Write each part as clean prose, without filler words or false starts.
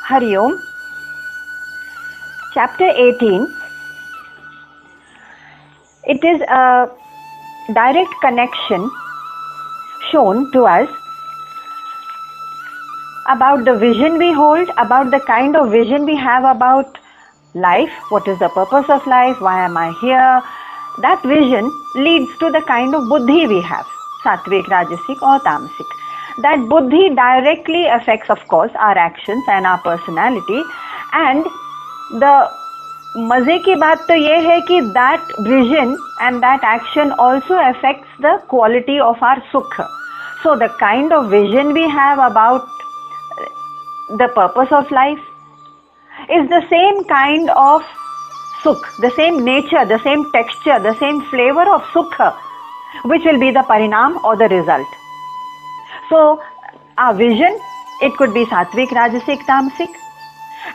Hari Om. Chapter 18. It is a direct connection shown to us about the vision we hold, about the kind of vision we have about life, what is the purpose of life, why am I here. That vision leads to the kind of buddhi we have, sattvic, rajasic or tamasic. That buddhi directly affects, of course, our actions and our personality. And the मजे की बात तो ये है कि that vision and that action also affects the quality of our sukha. So the kind of vision we have about the purpose of life is the same kind of sukh, the same nature, the same texture, the same flavor of sukha, which will be the parinam or the result. So our vision, it could be sattvic, rajasic, tamasic,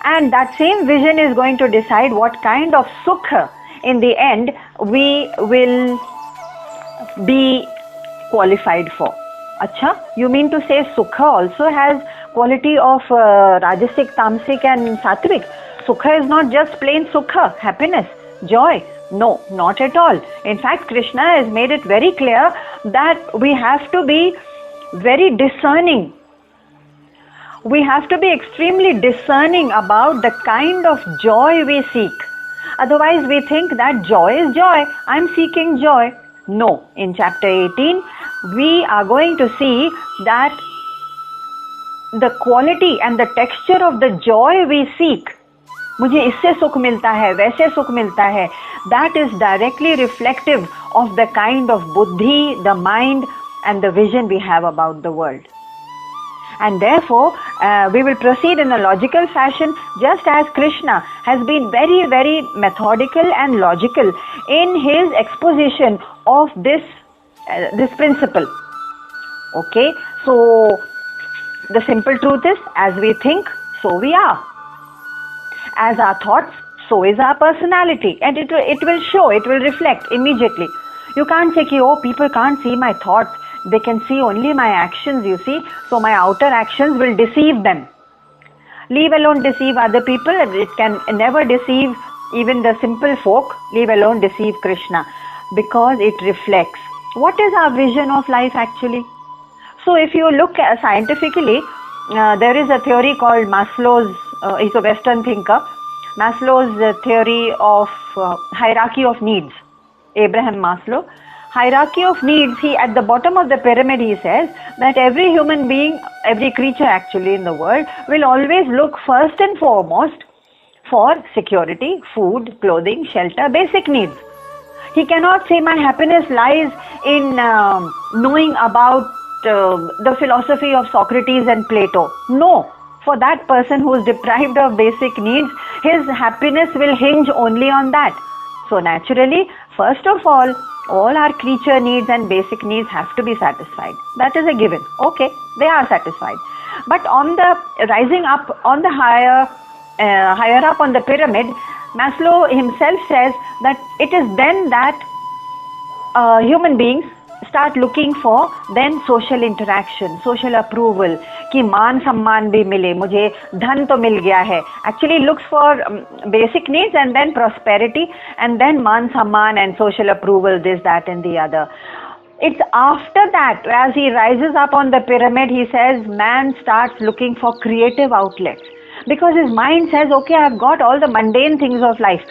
and that same vision is going to decide what kind of sukha in the end we will be qualified for. Acha, you mean to say sukha also has quality of rajasic, tamasic and sattvic? Sukha is not just plain sukha, happiness, joy. No, not at all. In fact, Krishna has made it very clear that we have to be very discerning. We have to be extremely discerning about the kind of joy we seek. Otherwise, we think that joy is joy. I'm seeking joy. No, in chapter 18, we are going to see that the quality and the texture of the joy we seek, मुझे इससे सुख मिलता है, वैसे सुख मिलता है, that is directly reflective of the kind of buddhi, the mind and the vision we have about the world. And therefore, we will proceed in a logical fashion, just as Krishna has been very, very methodical and logical in his exposition of this principle. Okay, so the simple truth is, as we think, so we are. As our thoughts, so is our personality, and it will show, it will reflect immediately. You can't say, oh, people can't see my thoughts. They can see only my actions, you see. So my outer actions will deceive them. Leave alone deceive other people. It can never deceive even the simple folk. Leave alone deceive Krishna. Because it reflects. What is our vision of life actually? So if you look scientifically, there is a theory called Maslow's, he's a Western thinker, Maslow's theory of hierarchy of needs. Abraham Maslow. Hierarchy of needs, he at the bottom of the pyramid he says that every human being, every creature actually in the world will always look first and foremost for security, food, clothing, shelter, basic needs. He cannot say my happiness lies in knowing about the philosophy of Socrates and Plato. No, for that person who is deprived of basic needs, his happiness will hinge only on that. So naturally, first of all our creature needs and basic needs have to be satisfied. That is a given. Okay, they are satisfied. But on the rising up, on the higher up on the pyramid, Maslow himself says that it is then that human beings start looking for then social interaction, social approval, कि मान सम्मान भी मिले, मुझे धन तो मिल गया है. Actually looks for basic needs and then prosperity and then मान सम्मान and social approval, this, that and the other. It's after that, as he rises up on the pyramid, he says man starts looking for creative outlets. Because his mind says, okay, I've got all the mundane things of life,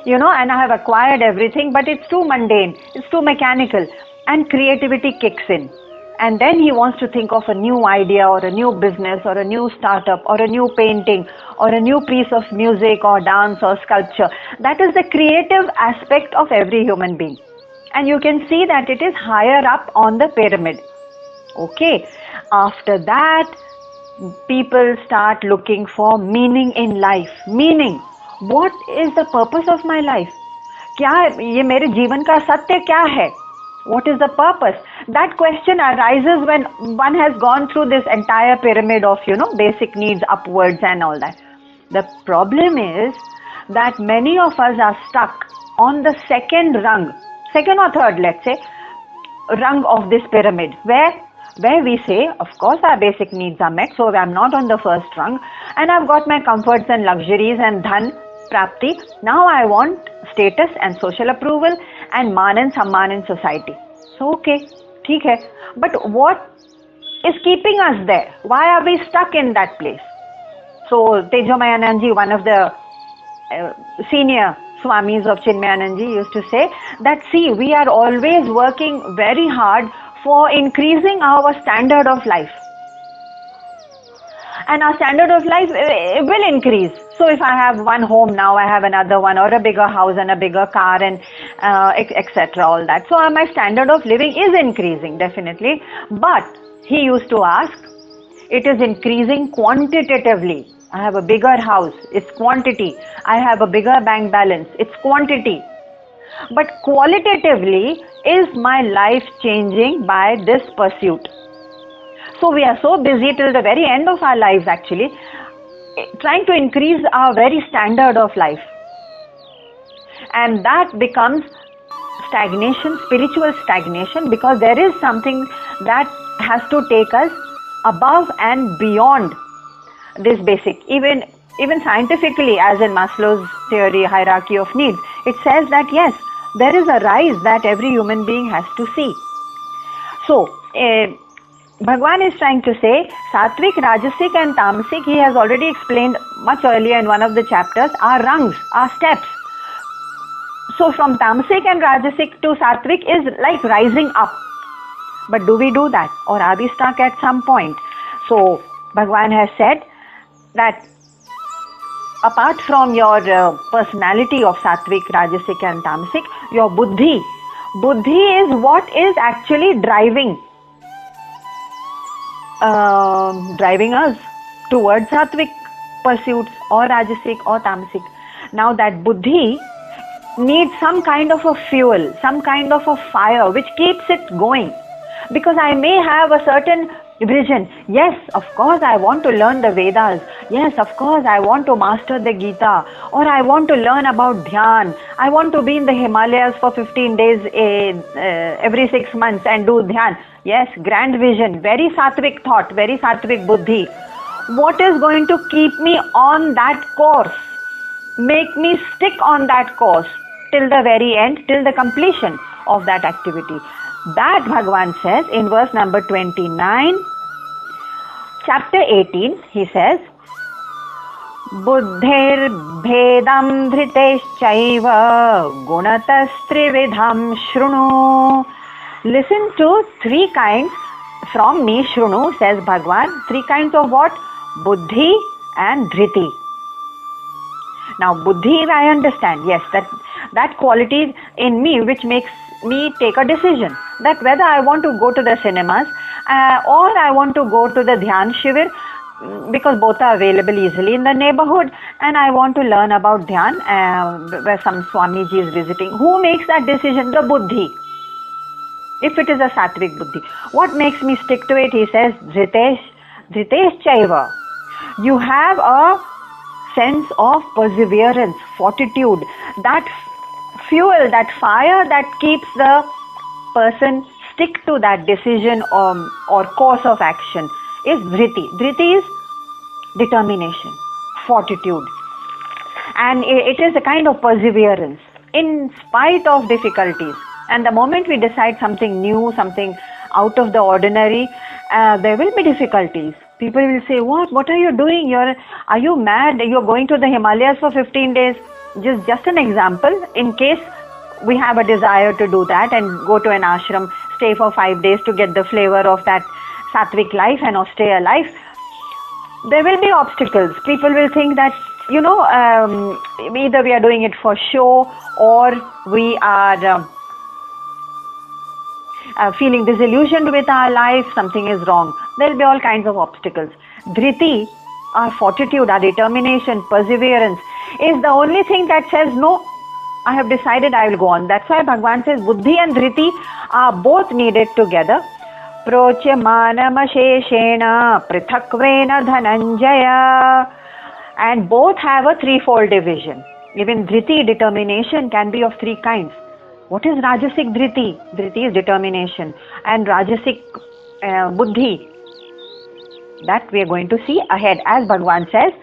you know, and I have acquired everything, but it's too mundane, it's too mechanical. And creativity kicks in. And then he wants to think of a new idea or a new business or a new startup or a new painting or a new piece of music or dance or sculpture. That is the creative aspect of every human being. And you can see that it is higher up on the pyramid. Okay. After that, people start looking for meaning in life. Meaning. What is the purpose of my life? क्या ये मेरे जीवन का सत्य क्या है? What is the purpose? That question arises when one has gone through this entire pyramid of, basic needs upwards and all that. The problem is that many of us are stuck on the second rung, second or third, let's say, rung of this pyramid, where where we say, of course, our basic needs are met, so I'm not on the first rung, and I've got my comforts and luxuries and dhan, prapti. Now I want status and social approval and मान and सम्मान in society. So, okay, ठीक है. But what is keeping us there? Why are we stuck in that place? So, Tejomayananji, one of the senior Swamis of Chinmayananji, used to say that, see, we are always working very hard for increasing our standard of life. And our standard of life will increase. So if I have one home now, I have another one, or a bigger house and a bigger car, and etc. all that. So my standard of living is increasing, definitely. But he used to ask, it is increasing quantitatively. I have a bigger house, it's quantity. I have a bigger bank balance, it's quantity. But qualitatively, is my life changing by this pursuit? So we are so busy till the very end of our lives, actually, trying to increase our very standard of life. And that becomes stagnation, spiritual stagnation, because there is something that has to take us above and beyond this basic. Even scientifically, as in Maslow's theory, hierarchy of needs, it says that yes, there is a rise that every human being has to see. So, Bhagwan is trying to say, Sattvic, Rajasic and Tamasic, he has already explained much earlier in one of the chapters, are rungs, are steps. So from Tamasic and Rajasic to Sattvic is like rising up. But do we do that? Or are we stuck at some point? So Bhagwan has said that apart from your personality of Sattvic, Rajasic and Tamasic, your Buddhi is what is actually driving us towards Sattvic pursuits or Rajasic or Tamasic. Now that Buddhi needs some kind of a fuel, some kind of a fire which keeps it going. Because I may have a certain vision. Yes, of course, I want to learn the Vedas. Yes, of course, I want to master the Gita. Or I want to learn about Dhyan. I want to be in the Himalayas for 15 days every 6 months and do Dhyan. Yes, grand vision, very sattvic thought, very sattvic buddhi. What is going to keep me on that course? Make me stick on that course till the very end, till the completion of that activity. That Bhagwan says in verse number 29, chapter 18, he says, Buddhir bhedam dhriteshchaiva gunatastrividham shrunu. Listen to 3 kinds from me, shrunu, says Bhagwan. 3 kinds of what? Buddhi and dhriti. Now, buddhi, I understand, yes, that quality in me which makes me take a decision that whether I want to go to the cinemas or I want to go to the Dhyan Shivir, because both are available easily in the neighborhood, and I want to learn about Dhyan where some Swamiji is visiting. Who makes that decision? The buddhi. If it is a sattvic buddhi. What makes me stick to it? He says, Dhritesh chaiva. You have a sense of perseverance, fortitude, that fuel, that fire that keeps the person stick to that decision or course of action is dhriti. Dhriti is determination, fortitude, and it is a kind of perseverance in spite of difficulties. And the moment we decide something new, something out of the ordinary, there will be difficulties. People will say, what are you doing? Are you mad? You're going to the Himalayas for 15 days. Just an example, in case we have a desire to do that and go to an ashram, stay for 5 days to get the flavor of that sattvic life and austere life. There will be obstacles. People will think that, either we are doing it for show or we are feeling disillusioned with our life, something is wrong. There will be all kinds of obstacles. Dhriti, our fortitude, our determination, perseverance, is the only thing that says, no, I have decided I will go on. That's why Bhagwan says buddhi and dhriti are both needed together. Prochyamanamasheshena prithakvena dhananjaya. And both have a threefold division. Even dhriti, determination, can be of 3 kinds. What is Rajasic dhriti? Dhriti is determination. And Rajasic buddhi, that we are going to see ahead. As Bhagavan says,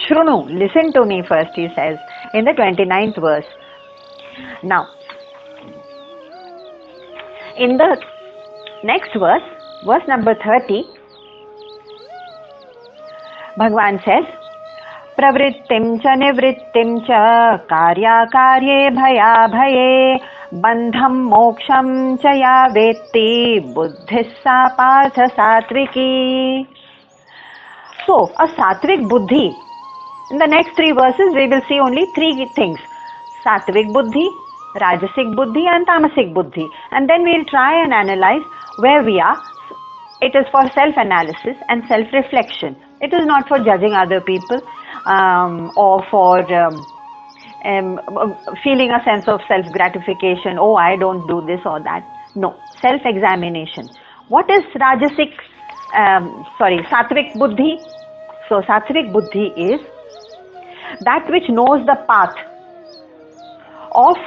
Shrunu, listen to me first, he says in the 29th verse. Now, in the next verse, verse number 30, Bhagavan says, Pravrittim cha nivrittim cha karya karye bhaya bhaye bandham moksham cha ya vetti buddhissa partha satviki. So, a sattvic buddhi. In the next 3 verses, we will see only 3 things. Sattvic buddhi, Rajasic buddhi and Tamasic buddhi. And then we will try and analyze where we are. It is for self-analysis and self-reflection. It is not for judging other people or for feeling a sense of self-gratification. Oh, I don't do this or that. No, self-examination. What is Sattvic buddhi? So, Sattvic buddhi is that which knows the path of,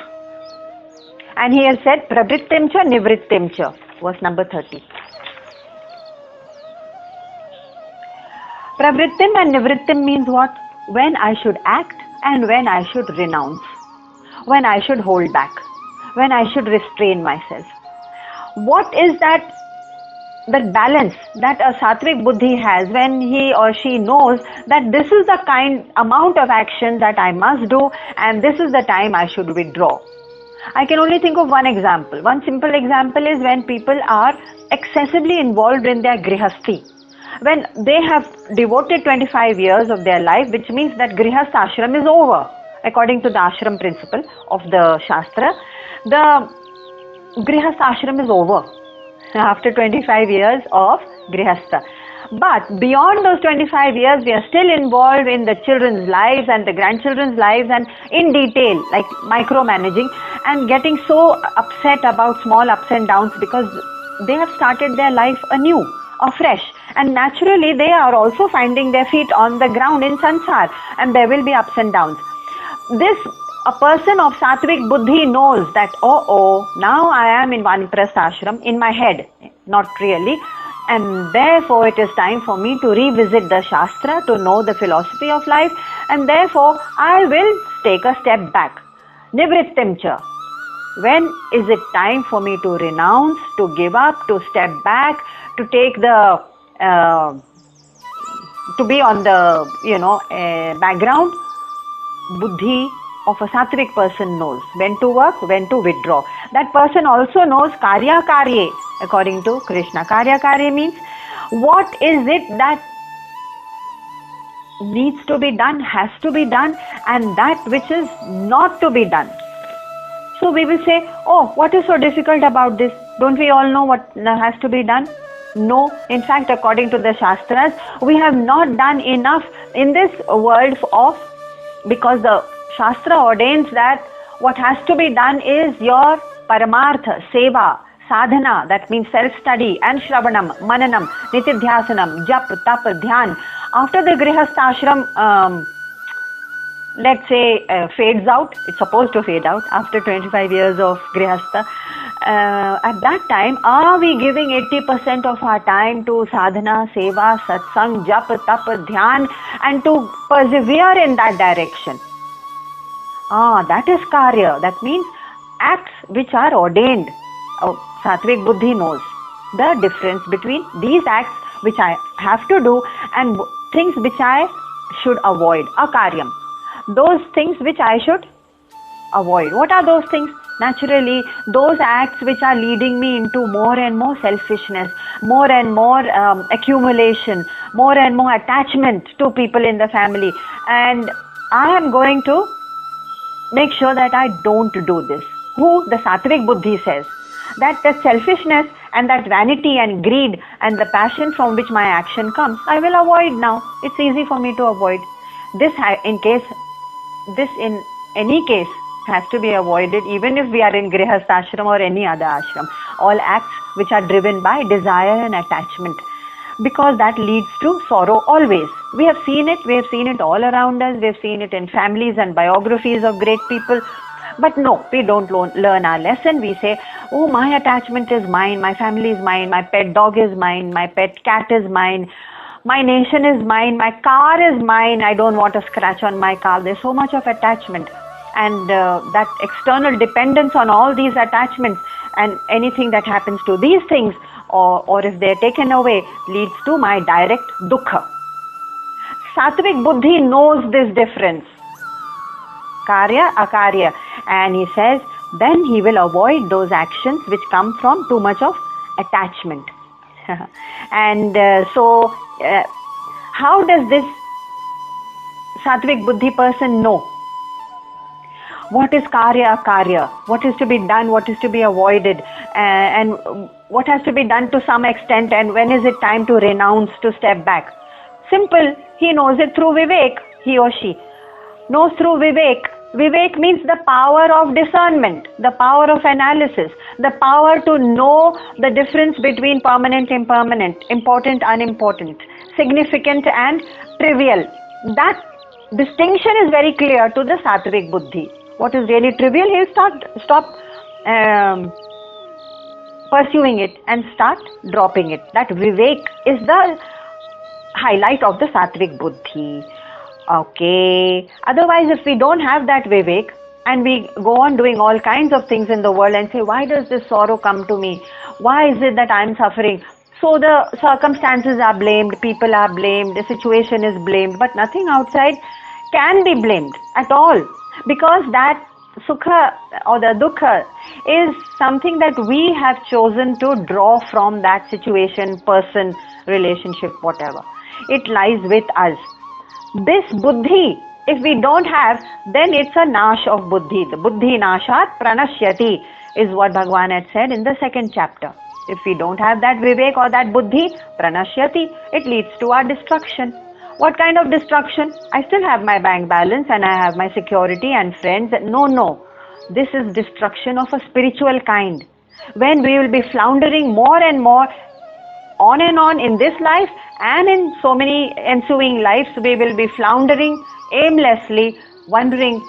and he has said, Pravrittim cha nivrittim cha, verse number 30. Pravrittim and nivrittim means what? When I should act and when I should renounce, when I should hold back, when I should restrain myself. What is that balance that a sattvic buddhi has when he or she knows that this is the amount of action that I must do and this is the time I should withdraw? I can only think of one example. One simple example is when people are excessively involved in their grihasthi. When they have devoted 25 years of their life, which means that grihastha ashram is over. According to the ashram principle of the Shastra, the grihastha ashram is over after 25 years of grihastha. But beyond those 25 years, we are still involved in the children's lives and the grandchildren's lives and in detail, like micromanaging and getting so upset about small ups and downs because they have started their life anew, afresh. And naturally, they are also finding their feet on the ground in sansar and there will be ups and downs. A person of sattvic buddhi knows that, now I am in vaniprastha ashram in my head, not really. And therefore, it is time for me to revisit the Shastra, to know the philosophy of life, and therefore, I will take a step back. Nivrittim cha. When is it time for me to renounce, to give up, to step back, to take the, to be on the, background? Buddhi of a sattvic person knows when to work, when to withdraw. That person also knows karya karye, according to Krishna. Karya karye means what is it that needs to be done, has to be done, and that which is not to be done. So we will say, what is so difficult about this? Don't we all know what has to be done? No, in fact, according to the Shastras, we have not done enough in this world because the Shastra ordains that what has to be done is your paramartha, seva, sadhana, that means self-study, and shravanam, mananam, nitidhyasanam, jap, tap, dhyan. After the grihastha ashram, let's say, fades out, it's supposed to fade out after 25 years of grihastha, at that time, are we giving 80% of our time to sadhana, seva, satsang, jap, tap, dhyan, and to persevere in that direction? That is karya. That means acts which are ordained. Sattvic buddhi knows the difference between these acts which I have to do and things which I should avoid. Akaryam. Those things which I should avoid. What are those things? Naturally, those acts which are leading me into more and more selfishness, more and more accumulation, more and more attachment to people in the family. And I am going to make sure that I don't do this. The Sattvic buddhi says that the selfishness and that vanity and greed and the passion from which my action comes, I will avoid now. It's easy for me to avoid. This in any case has to be avoided, even if we are in grihastha ashram or any other ashram. All acts which are driven by desire and attachment, because that leads to sorrow always. We have seen it all around us. We have seen it in families and biographies of great people. But no, we don't learn our lesson. We say, oh, my attachment is mine, my family is mine, my pet dog is mine, my pet cat is mine, my nation is mine, my car is mine, I don't want a scratch on my car. There's so much of attachment, and that external dependence on all these attachments, and anything that happens to these things, or if they're taken away, leads to my direct dukkha. Sattvic buddhi knows this difference, karya, akarya, and he says then he will avoid those actions which come from too much of attachment. And so how does this Sattvic buddhi person know what is karya, akarya, what is to be done, what is to be avoided, and what has to be done to some extent, and when is it time to renounce, to step back? Simple, he knows it through vivek, he or she knows through vivek. Vivek means the power of discernment, the power of analysis, the power to know the difference between permanent, impermanent, important, unimportant, significant and trivial. That distinction is very clear to the Sattvic buddhi. What is really trivial, he'll stop pursuing it and start dropping it. That vivek is the highlight of the Sattvic buddhi. Okay. Otherwise, if we don't have that vivek and we go on doing all kinds of things in the world and say, why does this sorrow come to me? Why is it that I'm suffering? So the circumstances are blamed, people are blamed, the situation is blamed, but nothing outside can be blamed at all, because that sukha or the dukkha is something that we have chosen to draw from that situation, person, relationship, whatever. It lies with us. This buddhi, if we don't have, then it's a nash of buddhi. The buddhi nashat pranashyati is what Bhagavan had said in the second chapter. If we don't have that vivek or that buddhi, pranashyati, it leads to our destruction. What kind of destruction? I still have my bank balance and I have my security and friends. No. This is destruction of a spiritual kind. When we will be floundering more and more on and on in this life, and in so many ensuing lives, we will be floundering aimlessly, wondering,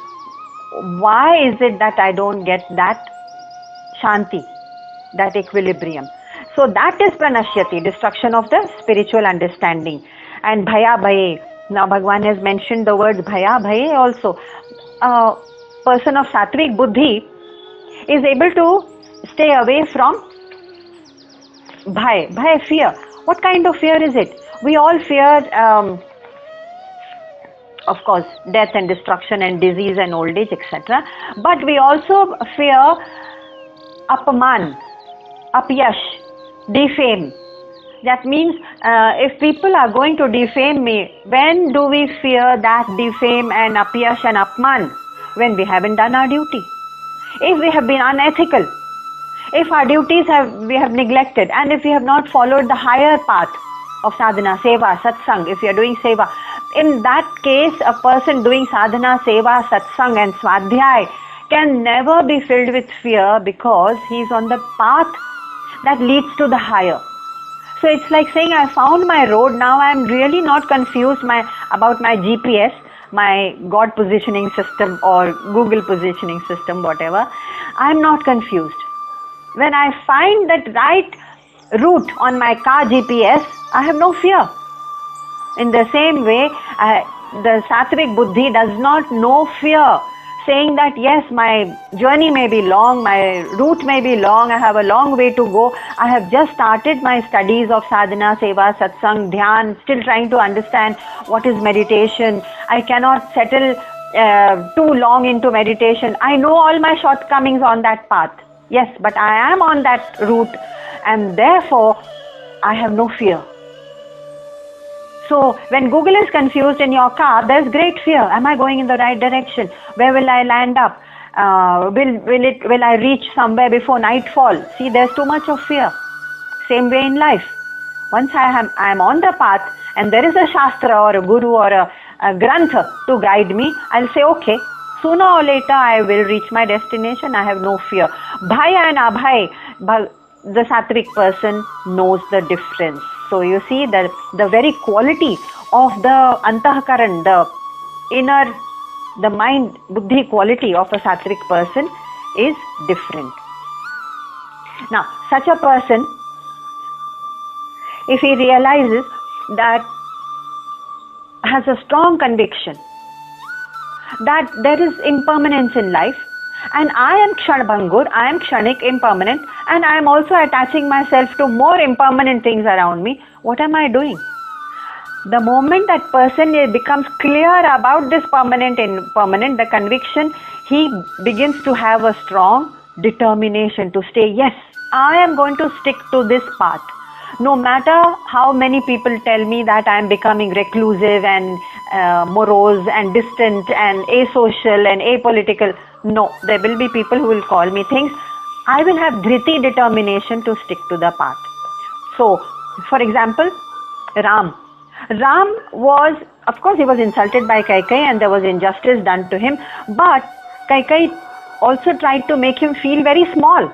why is it that I don't get that shanti, that equilibrium? So that is pranashyati, destruction of the spiritual understanding. And bhaya bhaye, now Bhagavan has mentioned the words bhaya bhaye also. A person of Sattvic buddhi is able to stay away from bhaya, fear. What kind of fear is it? We all fear, of course, death and destruction and disease and old age, etc. But we also fear apaman, apyash, defame. That means if people are going to defame me, when do we fear that defame and apyash and apman? When we haven't done our duty. If we have been unethical, if our duties we have neglected, and if we have not followed the higher path of sadhana, seva, satsang, if you are doing seva, in that case, a person doing sadhana, seva, satsang and swadhyay can never be filled with fear, because he is on the path that leads to the higher. So it's like saying, I found my road, now I am really not confused about my GPS, my God positioning system or Google positioning system, whatever. I am not confused. When I find that right route on my car GPS, I have no fear. In the same way, the Sattvic buddhi does not know fear, saying that yes, my journey may be long, my route may be long, I have a long way to go. I have just started my studies of sadhana, seva, satsang, dhyan, still trying to understand what is meditation. I cannot settle too long into meditation. I know all my shortcomings on that path. Yes, but I am on that route, and therefore I have no fear. So when Google is confused in your car, there's great fear. Am I going in the right direction? Where will I land up? Will I reach somewhere before nightfall? See, there's too much of fear. Same way in life. Once I am on the path and there is a shastra or a guru or a grantha to guide me, I'll say, okay, sooner or later I will reach my destination. I have no fear. Bhaya and abhay, the Sattvic person knows the difference. So you see that the very quality of the antahkaran, the inner the mind, buddhi quality of a sattvic person is different. Now, such a person, if he realizes that, has a strong conviction that there is impermanence in life, and I am kshanabhangur, I am kshanik, impermanent, and I am also attaching myself to more impermanent things around me, what am I doing? The moment that person becomes clear about this permanent and impermanent, the conviction, he begins to have a strong determination to stay, yes, I am going to stick to this path. No matter how many people tell me that I am becoming reclusive and morose and distant and asocial and apolitical, no, there will be people who will call me things. I will have dhriti, determination to stick to the path. So, for example, Ram was, of course, he was insulted by Kaikeyi and there was injustice done to him, but Kaikeyi also tried to make him feel very small,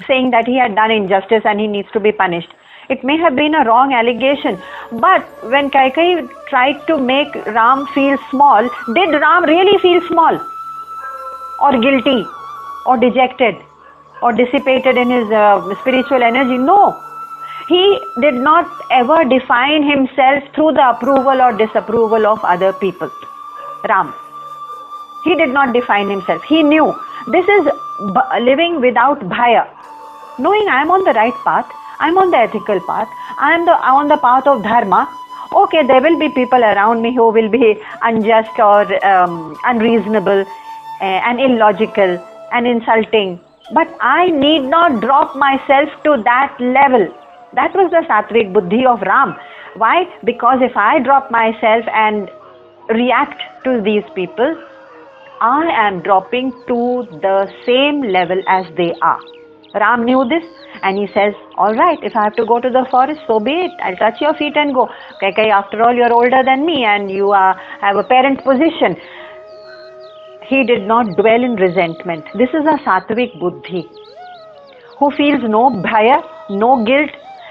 saying that he had done injustice and he needs to be punished. It may have been a wrong allegation, but when Kaikeyi tried to make Ram feel small, did Ram really feel small or guilty or dejected or dissipated in his spiritual energy? No. He did not ever define himself through the approval or disapproval of other people. Ram. He did not define himself. He knew this is living without bhaya. Knowing I am on the right path, I am on the ethical path, I am on the path of dharma. Okay, there will be people around me who will be unjust or unreasonable and illogical and insulting. But I need not drop myself to that level. That was the sattvic buddhi of Ram. Why? Because if I drop myself and react to these people, I am dropping to the same level as they are. Ram knew this and he says, all right, if I have to go to the forest, so be it. I'll touch your feet and go. Kaikeyi, after all, you're older than me and you have a parent position. He did not dwell in resentment. This is a sattvic buddhi who feels no bhaya, no guilt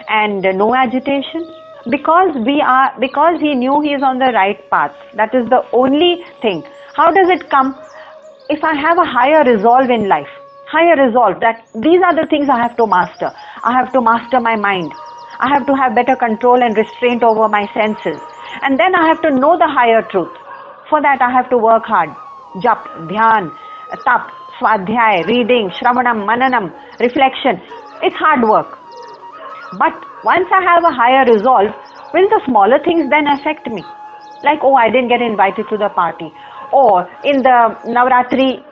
and no agitation because he knew he is on the right path. That is the only thing. How does it come? If I have a higher resolve in life, higher resolve that these are the things I have to master. I have to master my mind. I have to have better control and restraint over my senses. And then I have to know the higher truth. For that I have to work hard. Jap, dhyan, tap, swadhyay, reading, shravanam, mananam, reflection. It's hard work. But once I have a higher resolve, will the smaller things then affect me? Like, oh, I didn't get invited to the party. Or in the Navratri,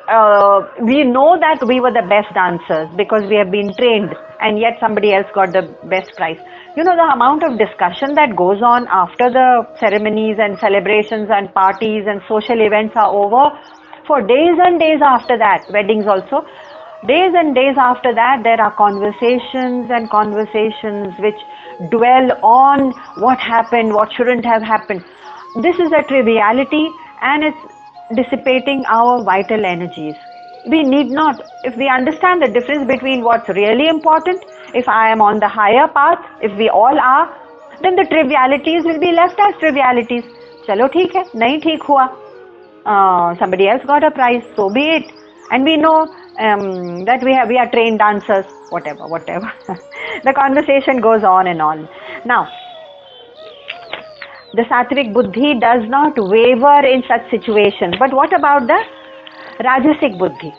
we know that we were the best dancers because we have been trained and yet somebody else got the best prize. You know, the amount of discussion that goes on after the ceremonies and celebrations and parties and social events are over, for days and days after that, weddings also, days and days after that, there are conversations and conversations which dwell on what happened, what shouldn't have happened. This is a triviality and it's dissipating our vital energies. We need not, if we understand the difference between what's really important, if I am on the higher path, if we all are, then the trivialities will be left as trivialities. Chalo theek hai, nahi theek hua. Somebody else got a prize, so be it. And we know that we are trained dancers, whatever. The conversation goes on and on. Now, the sattvic buddhi does not waver in such situations. But what about the rajasic buddhi?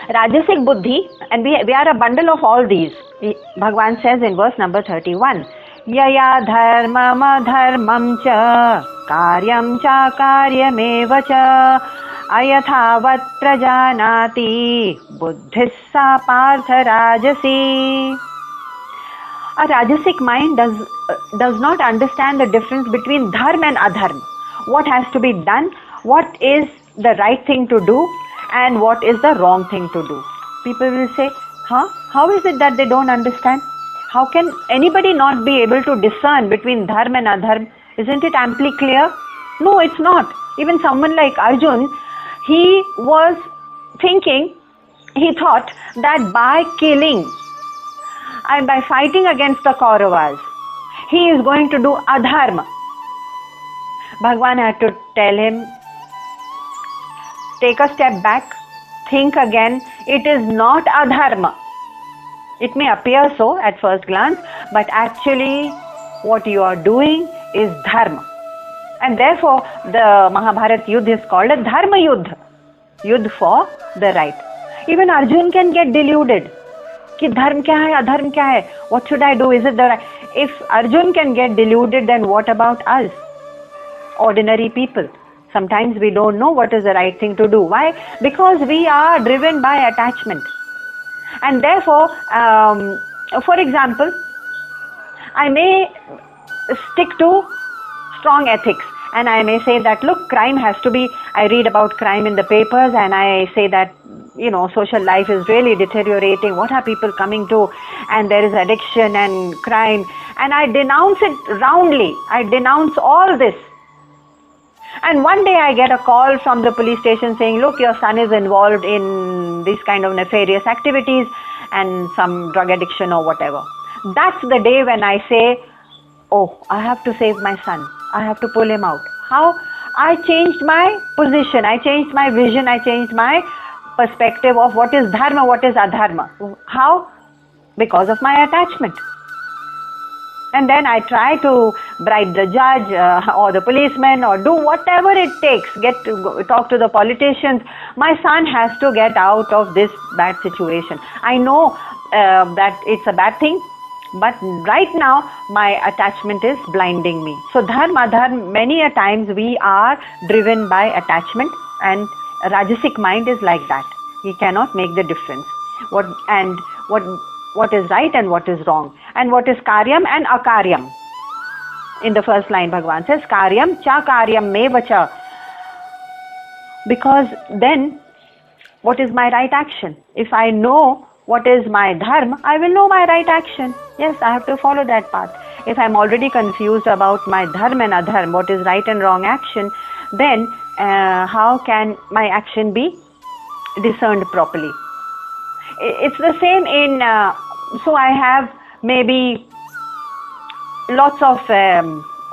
Rajasic buddhi, and we are a bundle of all these. Bhagavan says in verse number 31, Yaya dharmam dharmam cha karyam cha karyameva cha ayathavat prajanati buddhissa partha rajasi. A rajasic mind does not understand the difference between dharma and adharma. What has to be done, what is the right thing to do and what is the wrong thing to do. People will say, how is it that they don't understand? How can anybody not be able to discern between dharma and adharma? Isn't it amply clear? No, it's not. Even someone like Arjun, he thought that by killing and by fighting against the Kauravas, he is going to do adharma. Bhagavan had to tell him, take a step back, think again. It is not adharma. It may appear so at first glance, but actually what you are doing is dharma. And therefore the Mahabharata Yuddha is called a dharma yuddha, yuddha for the right. Even Arjun can get deluded. Ki dharma kya hai, adharma kya hai? What should I do? Is it the right? If Arjun can get deluded, then what about us? Ordinary people. Sometimes we don't know what is the right thing to do. Why? Because we are driven by attachment. And therefore, for example, I may stick to strong ethics, and I may say that, look, crime has to be, I read about crime in the papers and I say that, social life is really deteriorating. What are people coming to? And there is addiction and crime. And I denounce it roundly. I denounce all this. And one day I get a call from the police station saying, look, your son is involved in these kind of nefarious activities and some drug addiction or whatever. That's the day when I say, oh, I have to save my son. I have to pull him out. How? I changed my position. I changed my vision. I changed my perspective of what is dharma, what is adharma. How? Because of my attachment. And then I try to bribe the judge or the policeman or do whatever it takes, talk to the politicians. My son has to get out of this bad situation. I know that it's a bad thing, but right now my attachment is blinding me. So dharma, many a times we are driven by attachment, and Rajasic mind is like that. He cannot make the difference. What is right and what is wrong, and what is karyam and akaryam. In the first line, Bhagavan says, karyam cha karyam me vacha. Because then, what is my right action? If I know what is my dharma, I will know my right action. Yes, I have to follow that path. If I am already confused about my dharma and adharma, what is right and wrong action, then how can my action be discerned properly? It's the same in, so I have maybe lots of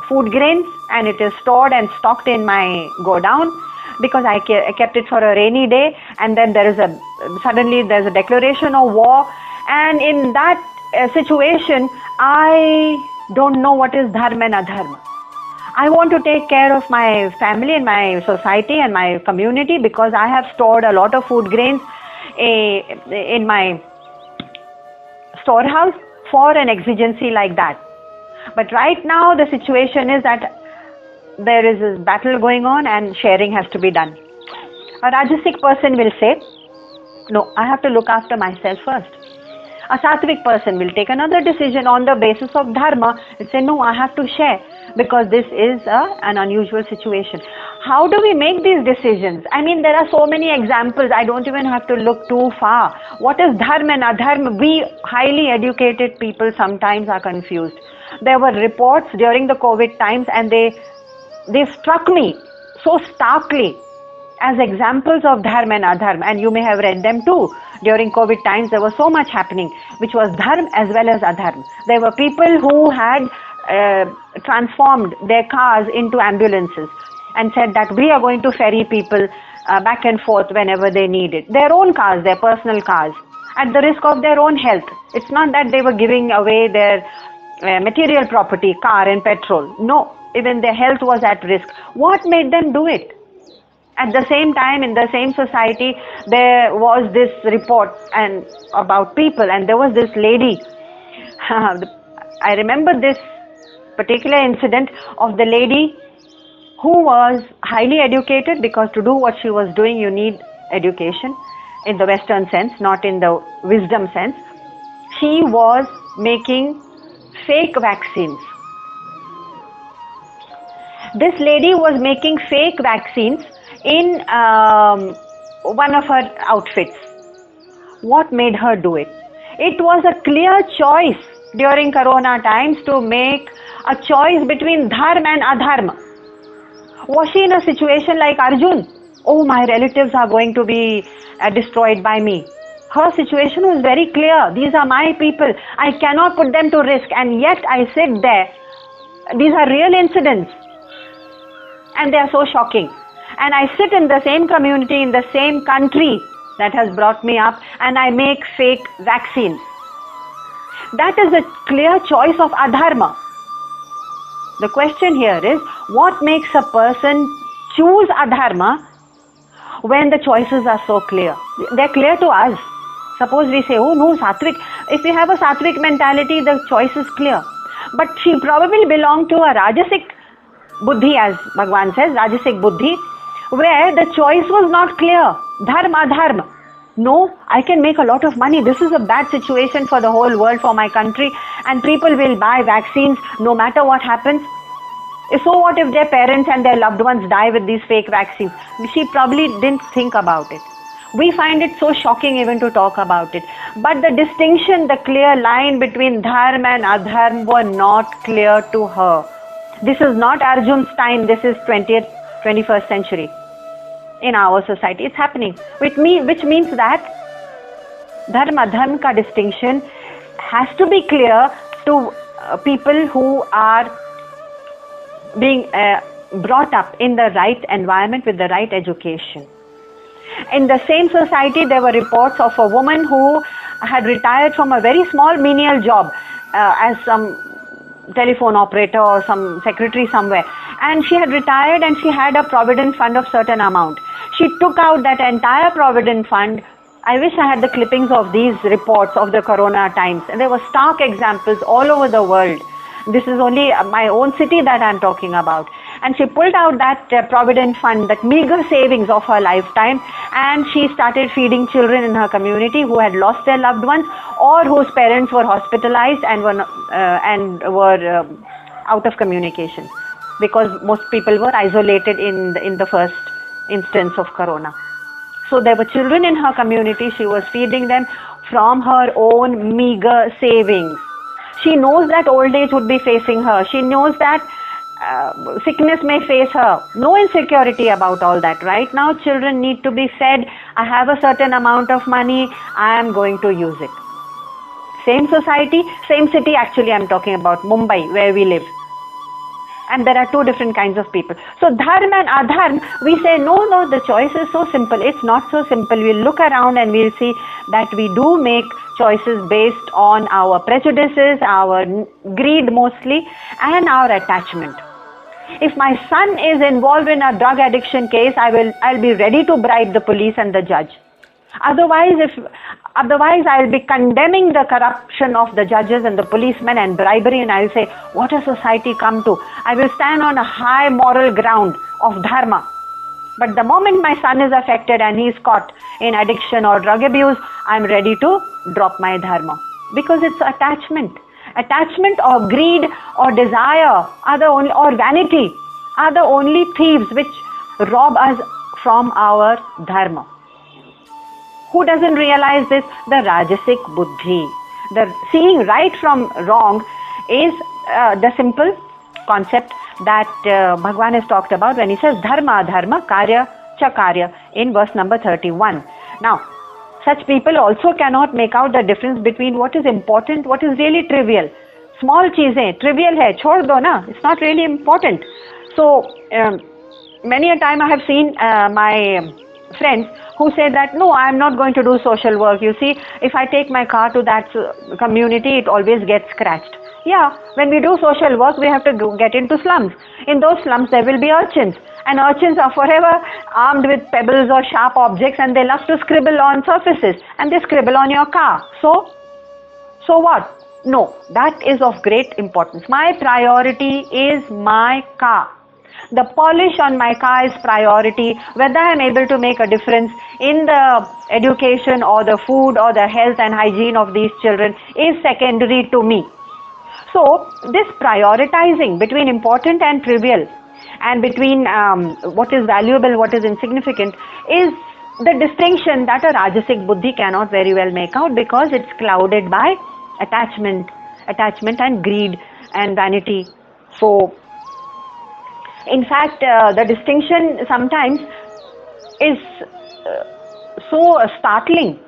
food grains, and it is stored and stocked in my godown because I kept it for a rainy day, and then suddenly there's a declaration of war, and in that situation I don't know what is dharma and adharma. I want to take care of my family and my society and my community because I have stored a lot of food grains in my storehouse for an exigency like that. But right now the situation is that there is a battle going on and sharing has to be done. A Rajasic person will say, no, I have to look after myself first. A Sattvic person will take another decision on the basis of dharma and say, no, I have to share because this is an unusual situation. How do we make these decisions? I mean, there are so many examples. I don't even have to look too far. What is dharma and adharma? We highly educated people sometimes are confused. There were reports during the COVID times, and they struck me so starkly as examples of dharma and adharma, and you may have read them too. During COVID times, there was so much happening, which was dharma as well as adharma. There were people who had transformed their cars into ambulances and said that we are going to ferry people back and forth whenever they need it. Their own cars, their personal cars, at the risk of their own health. It's not that they were giving away their material property, car and petrol. No, even their health was at risk. What made them do it? At the same time, in the same society, there was this report about people, and there was this lady. I remember this particular incident of the lady who was highly educated, because to do what she was doing, you need education in the Western sense, not in the wisdom sense. She was making fake vaccines. This lady was making fake vaccines in one of her outfits. What made her do it? It was a clear choice during Corona times to make a choice between dharma and adharma. Was she in a situation like Arjun? Oh, my relatives are going to be destroyed by me. Her situation was very clear. These are my people. I cannot put them to risk, and yet I sit there. These are real incidents, and they are so shocking. And I sit in the same community, in the same country that has brought me up, and I make fake vaccines. That is a clear choice of adharma. The question here is, what makes a person choose adharma when the choices are so clear? They're clear to us. Suppose we say, oh no, sattvic. If we have a sattvic mentality, the choice is clear. But she probably belonged to a rajasic buddhi, as Bhagwan says, rajasic buddhi, where the choice was not clear. Dharma, dharma. No, I can make a lot of money. This is a bad situation for the whole world, for my country, and people will buy vaccines no matter what happens. So what if their parents and their loved ones die with these fake vaccines? She probably didn't think about it. We find it so shocking even to talk about it. But the distinction, the clear line between dharma and adharma were not clear to her. This is not Arjun's time. This is 21st century. In our society, it's happening, which means that dharma dharma ka distinction has to be clear to people who are being brought up in the right environment with the right education. In the same society, there were reports of a woman who had retired from a very small menial job as some telephone operator or some secretary somewhere, and she had retired and she had a provident fund of certain amount. She took out that entire provident fund. I wish I had the clippings of these reports of the corona times, and there were stark examples all over the world. This is only my own city that I'm talking about. And she pulled out that provident fund, that meager savings of her lifetime, and she started feeding children in her community who had lost their loved ones or whose parents were hospitalized and were out of communication, because most people were isolated in the first instance of corona. So there were children in her community. She was feeding them from her own meager savings. She knows that old age would be facing her. She knows that sickness may face her. No insecurity about all that. Right now, children need to be fed. I have a certain amount of money. I am going to use it. Same society, same city. Actually, I'm talking about Mumbai, where we live. And there are two different kinds of people. So dharma and adharma, we say, no, the choice is so simple. It's not so simple. We'll look around and we'll see that we do make choices based on our prejudices, our greed mostly, and our attachment. If my son is involved in a drug addiction case, I'll be ready to bribe the police and the judge. Otherwise, I'll be condemning the corruption of the judges and the policemen and bribery, and I'll say, what has society come to? I will stand on a high moral ground of dharma. But the moment my son is affected and he is caught in addiction or drug abuse, I'm ready to drop my dharma. Because it's attachment. Attachment or greed or desire or vanity are the only thieves which rob us from our dharma. Who doesn't realize this? The rajasic buddhi. The seeing right from wrong is the simple concept that Bhagwan has talked about when he says dharma, dharma, karya, cha karya in verse number 31. Now, such people also cannot make out the difference between what is important, what is really trivial. Small cheezein, trivial hai, chhod do na, it's not really important. So, many a time I have seen my friends who say that, no, I am not going to do social work. You see, if I take my car to that community, it always gets scratched. Yeah, when we do social work, we have to get into slums. In those slums, there will be urchins. And urchins are forever armed with pebbles or sharp objects, and they love to scribble on surfaces. And they scribble on your car. So what? No, that is of great importance. My priority is my car. The polish on my car is priority. Whether I am able to make a difference in the education or the food or the health and hygiene of these children is secondary to me. So this prioritizing between important and trivial and between what is valuable, what is insignificant is the distinction that a rajasic buddhi cannot very well make out, because it's clouded by attachment and greed and vanity. So in fact, the distinction sometimes is so startling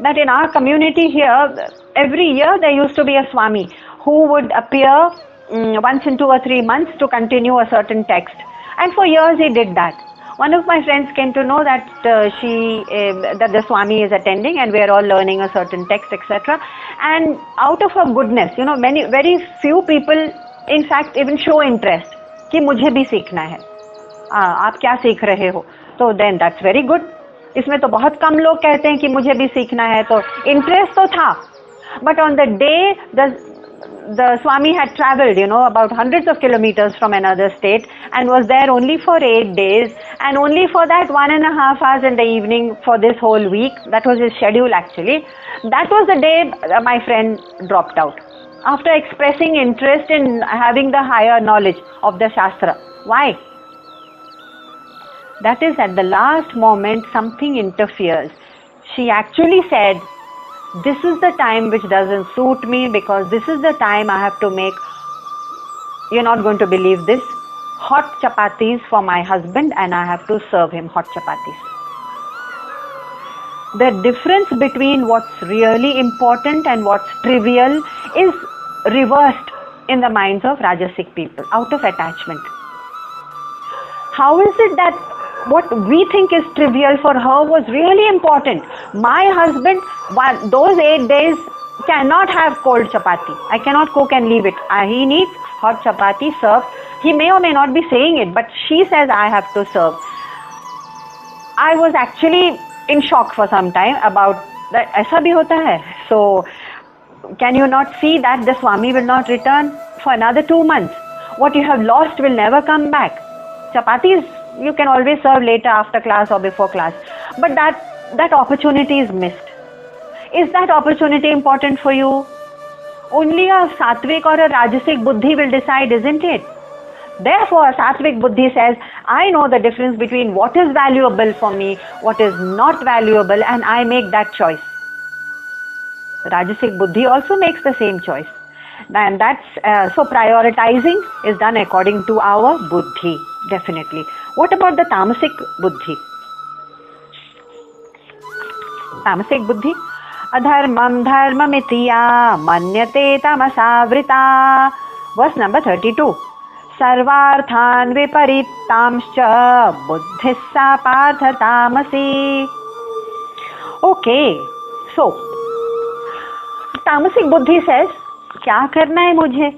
that in our community here, every year there used to be a Swami who would appear once in 2 or 3 months to continue a certain text. And for years he did that. One of my friends came to know that that the Swami is attending and we are all learning a certain text, etc. And out of her goodness, many very few people, in fact, even show interest कि मुझे भी सीखना है. आप क्या सीख रहे हो? तो then that's very good. इसमें तो बहुत कम लोग कहते हैं कि मुझे भी सीखना है, तो इंटरेस्ट तो था. But on the day the Swami had traveled, about hundreds of kilometers from another state and was there only for 8 days, and only for that 1.5 hours in the evening for this whole week. That was his schedule actually. That was the day my friend dropped out after expressing interest in having the higher knowledge of the Shastra. Why? That is, at the last moment something interferes. She actually said, this is the time which doesn't suit me, because this is the time I have to make, you're not going to believe this, hot chapatis for my husband, and I have to serve him hot chapatis. The difference between what's really important and what's trivial is reversed in the minds of Rajasic people out of attachment. How is it that what we think is trivial for her was really important? My husband, those 8 days, cannot have cold chapati. I cannot cook and leave it. He needs hot chapati served. He may or may not be saying it, but she says I have to serve. I was actually in shock for some time about that. ऐसा भी होता है. So can you not see that the Swami will not return for another 2 months? What you have lost will never come back. Chapatis you can always serve later after class or before class, but that opportunity is missed. Is that opportunity important for you? Only a sattvic or a rajasic buddhi will decide, isn't it? Therefore, a sattvic buddhi says, I know the difference between what is valuable for me, what is not valuable, and I make that choice. Rajasic buddhi also makes the same choice. And that's so prioritizing is done according to our buddhi, definitely. What about the tamasic buddhi? Tamasic buddhi, adharmam dharmamitiya manyate tamasavrita. Verse number 32. Sarvarthan viparitamscha buddhissa partha tamasi. Okay, so tamasic buddhi says, क्या करना है मुझे?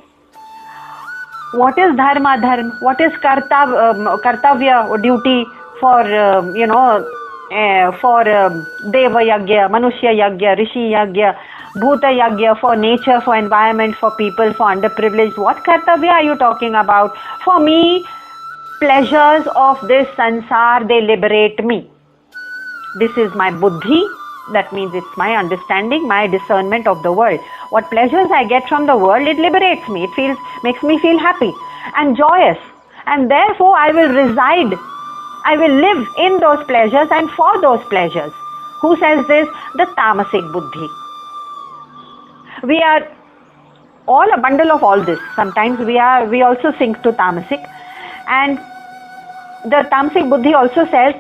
What is dharma, dharma? What is kartavya or duty for, for deva yagya, manushya yagya, rishi yagya, bhuta yagya, for nature, for environment, for people, for underprivileged? What kartavya are you talking about? For me, pleasures of this sansar, they liberate me. This is my buddhi. That means it's my understanding, my discernment of the world. What pleasures I get from the world, it liberates me. It makes me feel happy and joyous. And therefore, I will live in those pleasures and for those pleasures. Who says this? The tamasic buddhi. We are all a bundle of all this. Sometimes we also sink to tamasic. And the tamasic buddhi also says,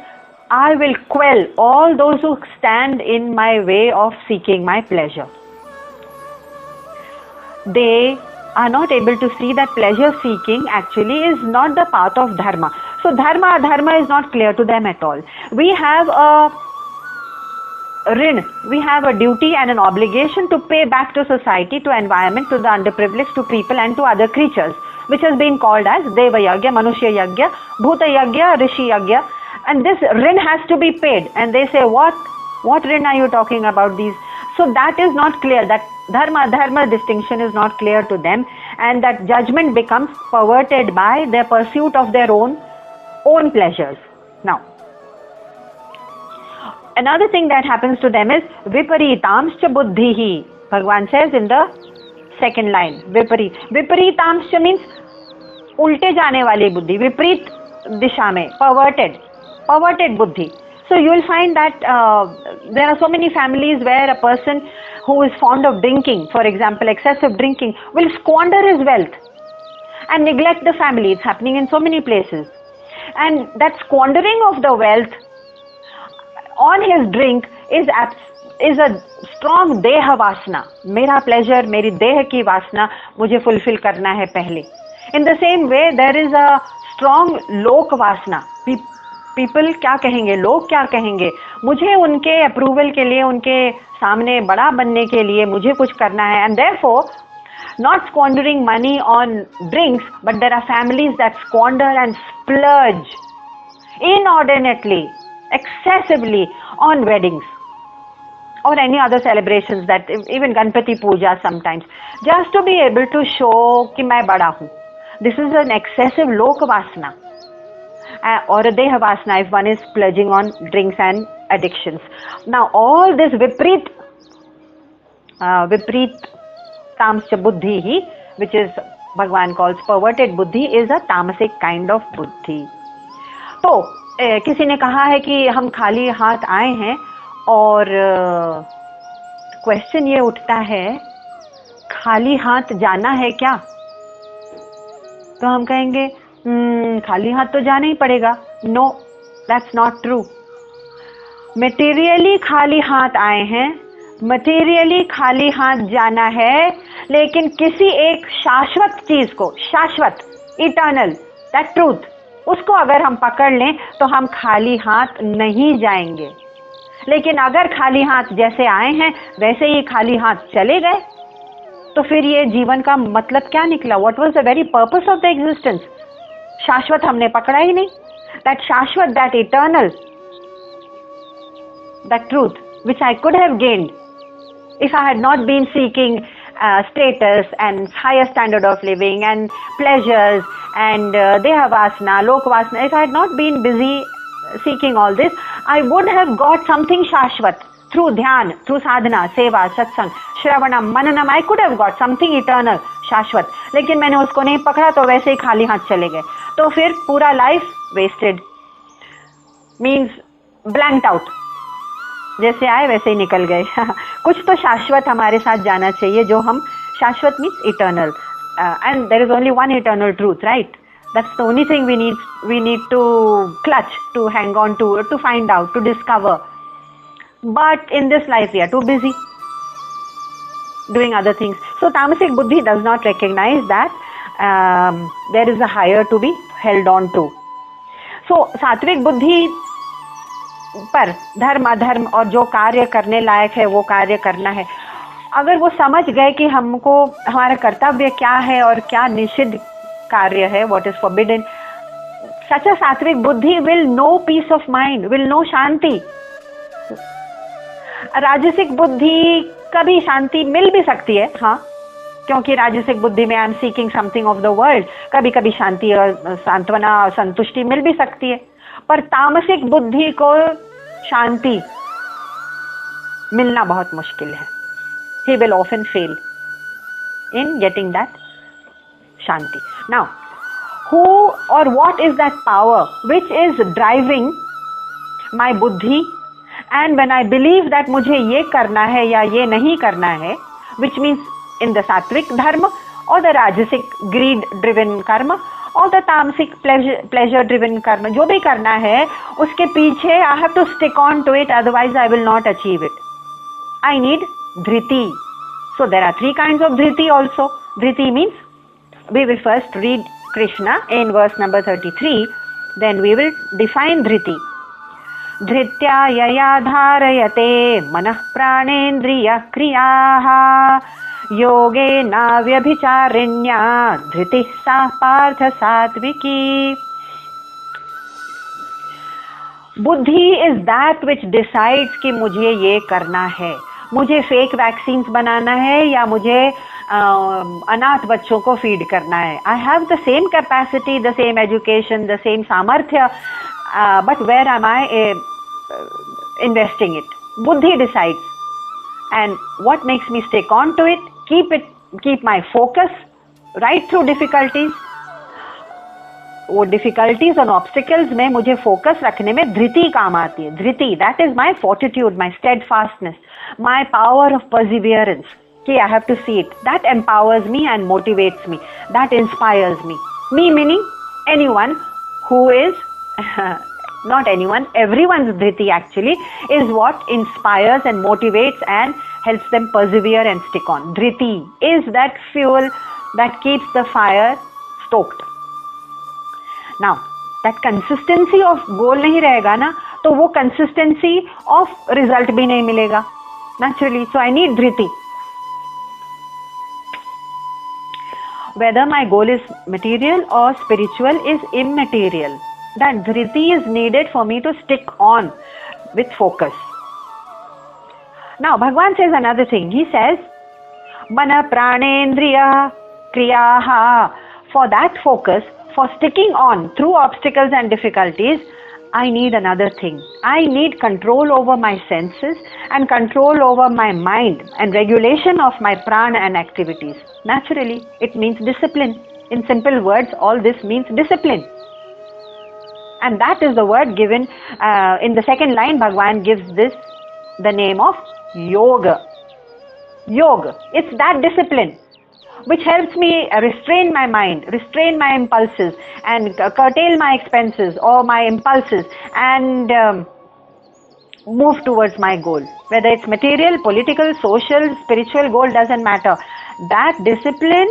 I will quell all those who stand in my way of seeking my pleasure. They are not able to see that pleasure seeking actually is not the path of dharma. So dharma, adharma is not clear to them at all. We have a rin, we have a duty and an obligation to pay back to society, to environment, to the underprivileged, to people and to other creatures, which has been called as deva yagya, manushya yagya, bhuta yagya, rishi yagya. And this rin has to be paid. And they say, what rin are you talking about these? So that is not clear. That dharma distinction is not clear to them. And that judgment becomes perverted by their pursuit of their own pleasures. Now, another thing that happens to them is viparitamscha buddhihi. Bhagwan says in the second line, Viparitamscha means ulte jane wali buddhi. Viprit disha mein, perverted buddhi. So you will find that there are so many families where a person who is fond of drinking, for example, excessive drinking, will squander his wealth and neglect the family. It's happening in so many places. And that squandering of the wealth on his drink is a strong deha vasana. Mera pleasure, meri deha ki vasana, mujhe fulfill karna hai pehle. In the same way, there is a strong लोक वासना, people क्या कहेंगे, लोग क्या कहेंगे, मुझे उनके approval के लिए, उनके सामने बड़ा बनने के लिए मुझे कुछ करना है. And therefore not squandering money on drinks, but there are families that squander and splurge inordinately, excessively on weddings or any other celebrations, that even Ganpati Puja sometimes, just to be able to show कि मैं बड़ा हूँ. This is an excessive lok vasana or a deha vasana if one is splurging on drinks and addictions. Now all this viprit tamsya buddhi hi, which is Bhagwan calls perverted buddhi, is a tamasic kind of buddhi. तो किसी ने कहा है कि हम खाली हाथ आए हैं, और क्वेश्चन ये उठता है खाली हाथ जाना है क्या? तो हम कहेंगे खाली हाथ तो जाना ही पड़ेगा. No, that's not true. Materially खाली हाथ आए हैं, मटेरियली खाली हाथ जाना है, लेकिन किसी एक शाश्वत चीज को, शाश्वत, इटर्नल, दैट ट्रूथ, उसको अगर हम पकड़ लें तो हम खाली हाथ नहीं जाएंगे. लेकिन अगर खाली हाथ जैसे आए हैं वैसे ही खाली हाथ चले गए, तो फिर ये जीवन का मतलब क्या निकला? What was the very purpose of the existence? शाश्वत हमने पकड़ा ही नहीं. दैट शाश्वत, that eternal, that truth which I could have gained if I had not been seeking status and higher standard of living and pleasures and deha vasana, lok vasana. If I had not been busy seeking all this, I would have got something shashvat through dhyan, through sadhana, seva, satsang, shravanam, mananam. I could have got something eternal, shashvat. लेकिन मैंने उसको नहीं पकड़ा तो वैसे ही खाली हाथ चले गए. तो फिर पूरा life wasted, means blanked out. जैसे आए वैसे ही निकल गए. कुछ तो शाश्वत हमारे साथ जाना चाहिए, जो हम शाश्वत means eternal, and there is only one eternal truth, right? That's the only thing we need to clutch, to hang on to find out, to discover. But in this life we are too busy doing other things. So tamasic buddhi does not recognize that there is a higher to be held on to. So सात्विक बुद्धि पर धर्म अधर्म और जो कार्य करने लायक है वो कार्य करना है. अगर वो समझ गए कि हमको हमारा कर्तव्य क्या है और क्या निषिद्ध कार्य है, what is forbidden, such a सात्विक बुद्धि will know peace of mind, will know शांति. राजसिक बुद्धि कभी शांति मिल भी सकती है, हाँ, क्योंकि राजसिक बुद्धि में I am seeking something of the world. कभी कभी शांति और सांत्वना और संतुष्टि मिल भी सकती है, पर तामसिक बुद्धि को शांति मिलना बहुत मुश्किल है. He will often fail in getting that shanti. Now who or what is that power which is driving my buddhi? And when I believe that मुझे ये करना है या ये नहीं करना है, विच मीन्स इन द सात्विक धर्म और द राजसिक ग्रीड ड्रिवन कर्म और द तामसिक प्लेजर ड्रिवन कर्म, जो भी करना है उसके पीछे I have to stick on to it, otherwise I will not achieve it. I need धृति. So there are 3 kinds of धृति also. धृति means we will first read Krishna in verse number 33, then we will define धृति. धृत्या यया धारयते मनः प्राणेन्द्रिय क्रियाः योगेन व्यभिचारिण्या धृतिः सा पार्थ सात्विकी. बुद्धि is that which decides कि मुझे ये करना है, मुझे फेक वैक्सीन्स बनाना है या मुझे अनाथ बच्चों को फीड करना है. I have the same capacity, the same education, the same सामर्थ्य, but where am I investing it? Buddhi decides, and what makes me stick on to it, keep my focus right through difficulties. वो difficulties और obstacles में मुझे focus रखने में धृति काम आती है. धृति, that is my fortitude, my steadfastness, my power of perseverance. कि I have to see it. That empowers me and motivates me. That inspires me. Me meaning anyone who is not anyone, everyone's dhriti actually is what inspires and motivates and helps them persevere and stick on. Dhriti is that fuel that keeps the fire stoked. Now that consistency of goal नहीं रहेगा ना, तो वो consistency of result भी नहीं मिलेगा naturally. So I need dhriti. Whether my goal is material or spiritual is immaterial. That dhriti is needed for me to stick on with focus. Now Bhagwan says another thing. He says, Mana pranendriya kriyaha. For that focus, for sticking on through obstacles and difficulties, I need another thing. I need control over my senses and control over my mind and regulation of my prana and activities. Naturally, it means discipline. In simple words, all this means discipline. And that is the word given in the second line. Bhagwan gives this the name of yoga. Yoga. It's that discipline which helps me restrain my mind, restrain my impulses, and curtail my expenses or my impulses, and move towards my goal. Whether it's material, political, social, spiritual goal, doesn't matter. That discipline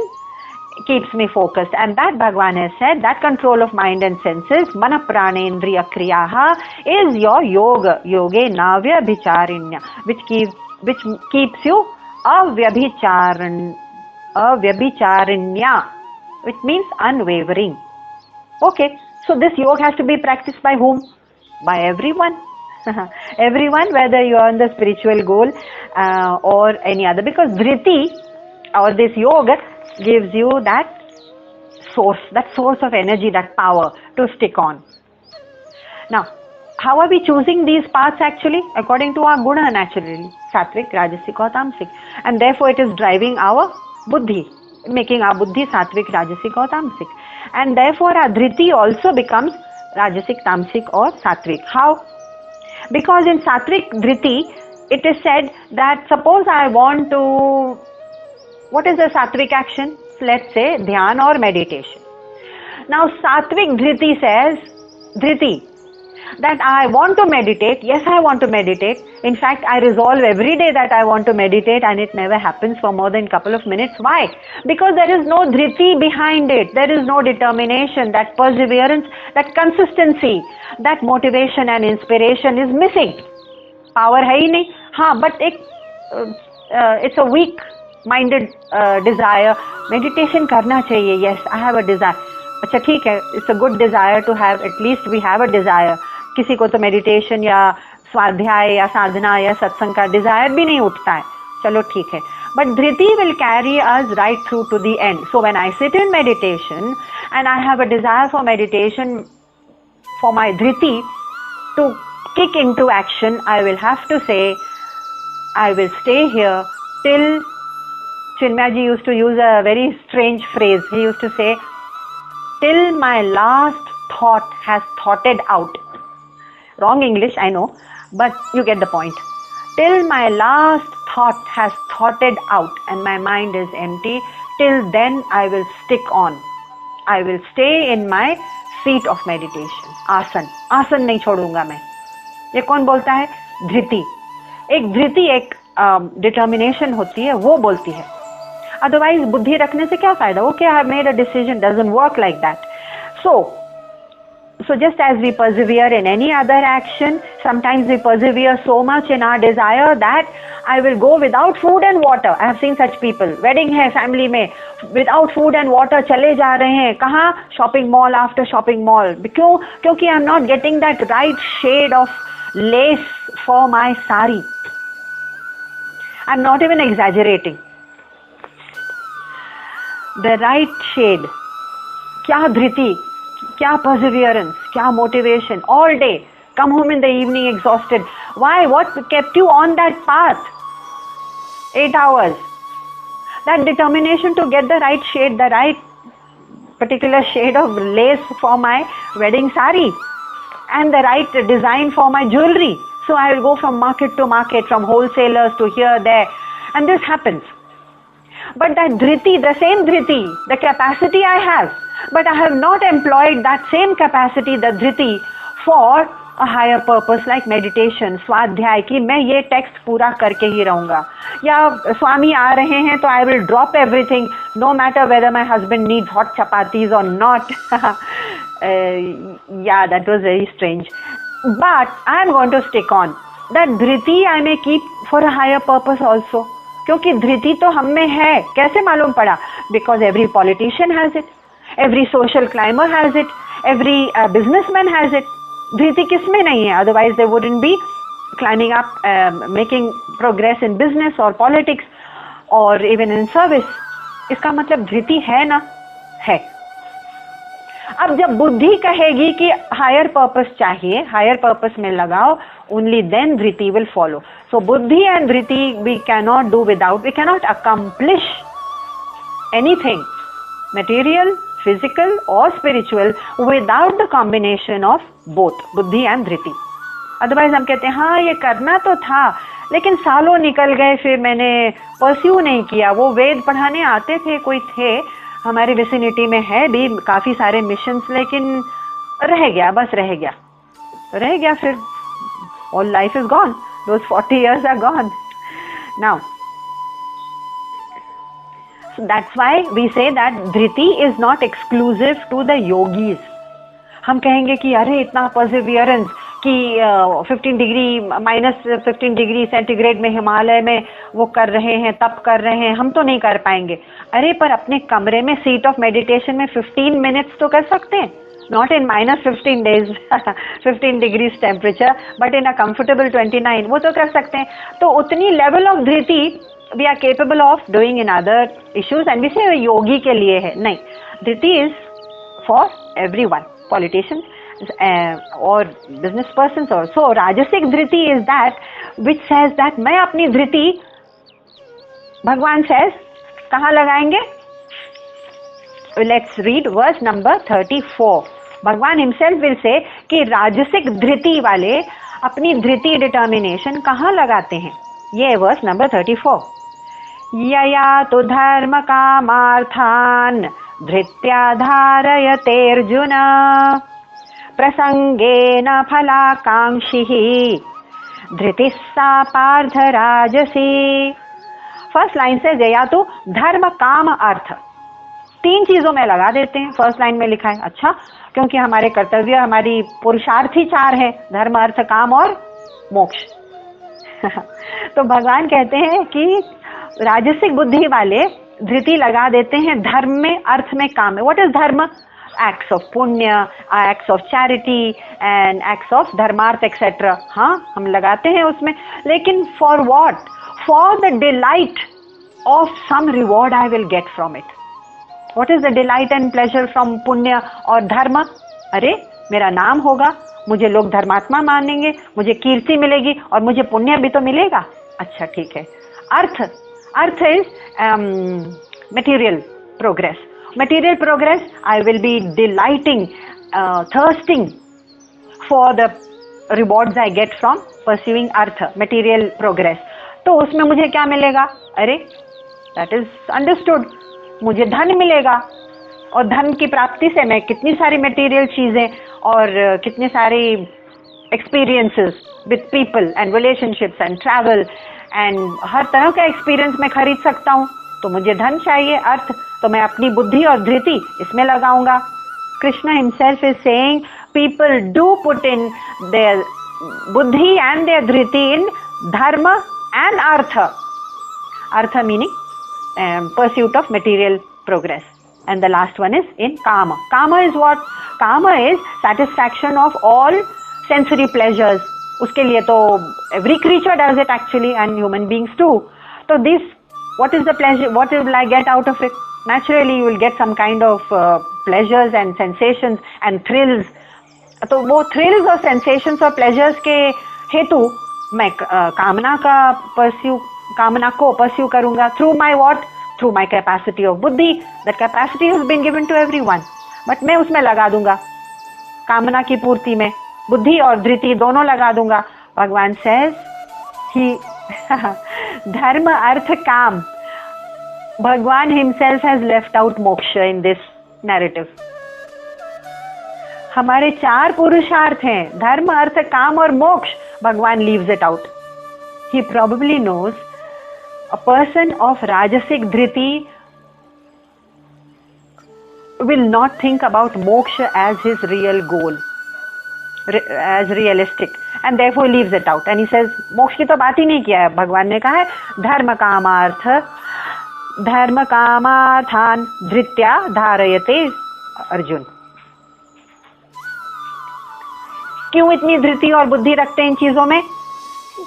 keeps me focused, and that Bhagwan has said, that control of mind and senses, mana pranendriya kriyaha, is your yoga. Yoge navya bhicharinya, which keeps you avyabhicharinya, which means unwavering. Okay, so this yoga has to be practiced by whom? By everyone. Everyone, whether you are on the spiritual goal or any other, because dhriti or this yoga gives you that source of energy, that power to stick on. Now, how are we choosing these paths actually? According to our guna, naturally, sattvic, rajasic or tamasic, and therefore it is driving our buddhi, making our buddhi sattvic, rajasic or tamasic, and therefore our dhriti also becomes rajasic, tamasic or sattvic. How? Because in sattvic dhriti, it is said that suppose I want to, what is a sattvic action? Let's say dhyan or meditation. Now sattvic dhriti says, dhriti, that I want to meditate. Yes, I want to meditate. In fact, I resolve every day that I want to meditate, and it never happens for more than a couple of minutes. Why? Because there is no dhriti behind it. There is no determination, that perseverance, that consistency, that motivation and inspiration is missing. Power hai nahi. हाँ, but it's a weak minded desire. Meditation करना चाहिए. Yes, I have a desire. अच्छा ठीक है, it's a good desire to have, at least we have a desire. किसी को तो meditation या स्वाध्याय या साधना या सत्संग का डिजायर भी नहीं उठता है, चलो ठीक है, but dhriti will carry us right through to the end. So when I sit in meditation and I have a desire for meditation, for my dhriti to kick into action, I will have to say, I will stay here till, Chinmayaji used to use a very strange phrase. He used to say, till my last thought has thoughted out. Wrong English, I know, but you get the point. Till my last thought has thoughted out and my mind is empty, till then I will stick on. I will stay in my seat of meditation. आसन नहीं छोड़ूंगा मैं. ये कौन बोलता है? धृति. एक धृति, एक डिटर्मिनेशन होती है, वो बोलती है. अदरवाइज बुद्धि रखने से क्या फायदा? Okay, I have made a decision, doesn't work like that. So just as we persevere in any other action, sometimes we persevere so much in our desire that I will go without food and water. I have seen such people. Wedding है family में, without food and water चले जा रहे हैं. कहाँ? Shopping mall after shopping mall. क्यों? क्योंकि I am not getting that right shade of lace for my sari. I am not even exaggerating. The right shade. क्या धृति, क्या perseverance, क्या motivation, all day. Come home in the evening exhausted. Why? What kept you on that path? 8 hours. That determination to get the right shade, the right particular shade of lace for my wedding sari, and the right design for my jewelry. So I will go from market to market, from wholesalers to here, there, and this happens. But that dhriti, the same dhriti, the capacity I have, but I have not employed that same capacity, the dhriti, for a higher purpose like meditation, स्वाध्याय, कि मैं ये text पूरा करके ही रहूँगा, या स्वामी आ रहे हैं तो I will drop everything, no matter whether my husband needs hot chapatis or not. Yeah, that was very strange. But I am going to stick on that dhriti I may keep for a higher purpose also. क्योंकि धृति तो हम में है. कैसे मालूम पड़ा? Because every politician has it, every social climber has it, every businessman has it. धृति किसमें नहीं है? Otherwise they wouldn't be climbing up, making progress in business or politics or even in service. इसका मतलब धृति है ना? है. अब जब बुद्धि कहेगी कि हायर पर्पस चाहिए, हायर पर्पस में लगाओ, only then dhriti will follow. So buddhi and dhriti we cannot do without, we cannot accomplish anything material, physical और spiritual without the combination of both buddhi and dhriti. Otherwise हम कहते हैं हाँ ये करना तो था, लेकिन सालों निकल गए, फिर मैंने परस्यू नहीं किया. वो वेद पढ़ाने आते थे, कोई थे हमारे विसिनिटी में, है भी काफ़ी सारे मिशंस, लेकिन रह गया, बस रह गया. फिर all life is gone, those 40 years are gone now. That's why we say that धृति is not exclusive to the yogis. हम कहेंगे कि अरे इतना परसिवियरेंस कि 15 डिग्री -15 डिग्री सेंटीग्रेड में हिमालय में वो कर रहे हैं, तप कर रहे हैं, हम तो नहीं कर पाएंगे. अरे पर अपने कमरे में सीट ऑफ मेडिटेशन में 15 मिनट्स तो कर सकते हैं. Not in -15 days 15 degrees temperature, but in a comfortable 29, वो तो कर सकते हैं. तो उतनी लेवल ऑफ धृति we are capable of doing in other issues. And we say योगी के लिए है, नहीं, धृति इज फॉर एवरीवन, पॉलिटिशियंस और business persons also. Rajasic dhriti is that which says that मैं अपनी धृति, भगवान says, कहाँ लगाएंगे? Let's read verse number 34. भगवान himself will say कि राजसिक धृति वाले अपनी धृति डिटर्मिनेशन कहाँ लगाते हैं? ये verse number 34. यया तो धर्म कामार्थान धृत्या धारयते अर्जुन प्रसंगेन फलाकांक्षिः धृतिः सा पार्थ राजसी. फर्स्ट लाइन से जया तो धर्म काम अर्थ, 3 चीजों में लगा देते हैं. फर्स्ट लाइन में लिखा है, अच्छा, क्योंकि हमारे कर्तव्य, हमारी पुरुषार्थ ही 4 है, धर्म अर्थ काम और मोक्ष. तो भगवान कहते हैं कि राजसिक बुद्धि वाले धृति लगा देते हैं धर्म में, अर्थ में, काम में. व्हाट इज धर्म? acts of punya, acts of charity and acts of dharmarth etc. हाँ, हम लगाते हैं उसमें, लेकिन for what? For the delight of some reward I will get from it. What is the delight and pleasure from punya और धर्म? अरे मेरा नाम होगा, मुझे लोग धर्मात्मा मानेंगे, मुझे कीर्ति मिलेगी और मुझे पुण्य भी तो मिलेगा. अच्छा ठीक है. अर्थ is material progress. Material progress, I will be delighting, thirsting for the rewards I get from pursuing artha, material progress. तो उसमें मुझे क्या मिलेगा? अरे that is understood. मुझे धन मिलेगा, और धन की प्राप्ति से मैं कितनी सारी मटेरियल चीज़ें और कितनी सारी experiences with people and relationships and travel and हर तरह का experience मैं खरीद सकता हूँ. तो मुझे धन चाहिए, अर्थ, तो मैं अपनी बुद्धि और धृति इसमें लगाऊंगा. Krishna himself is saying people do put in their बुद्धि एंड देयर धृति इन धर्म एंड अर्थ. अर्थ meaning pursuit of material progress, and the last one is in काम. काम इज व्हाट? काम is satisfaction of all sensory pleasures. उसके लिए तो every creature does it actually, and human beings too. तो this, what is the pleasure, what will I get out of it? Naturally you will get some kind of pleasures and sensations and thrills. तो वो thrills और sensations और pleasures के हेतु मैं कामना को pursue करूँगा. through my what? through my capacity of buddhi. That capacity has been given to everyone, but मैं उसमें लगा दूंगा, कामना की पूर्ति में बुद्धि और धृति दोनों लगा दूंगा. भगवान says he धर्म अर्थ काम. भगवान himself has left out moksha in this narrative. हमारे 4 पुरुषार्थ हैं, धर्म अर्थ काम और मोक्ष. भगवान leaves it out. He probably knows a person of rajasic dhriti will not think about moksha as his real goal, as realistic, and therefore leaves it out, and he says मोक्ष की तो बात ही नहीं किया है. भगवान ने कहा है धर्म कामार्थान धृत्या धारयते अर्जुन. क्यों इतनी धृति और बुद्धि रखते हैं इन चीजों में?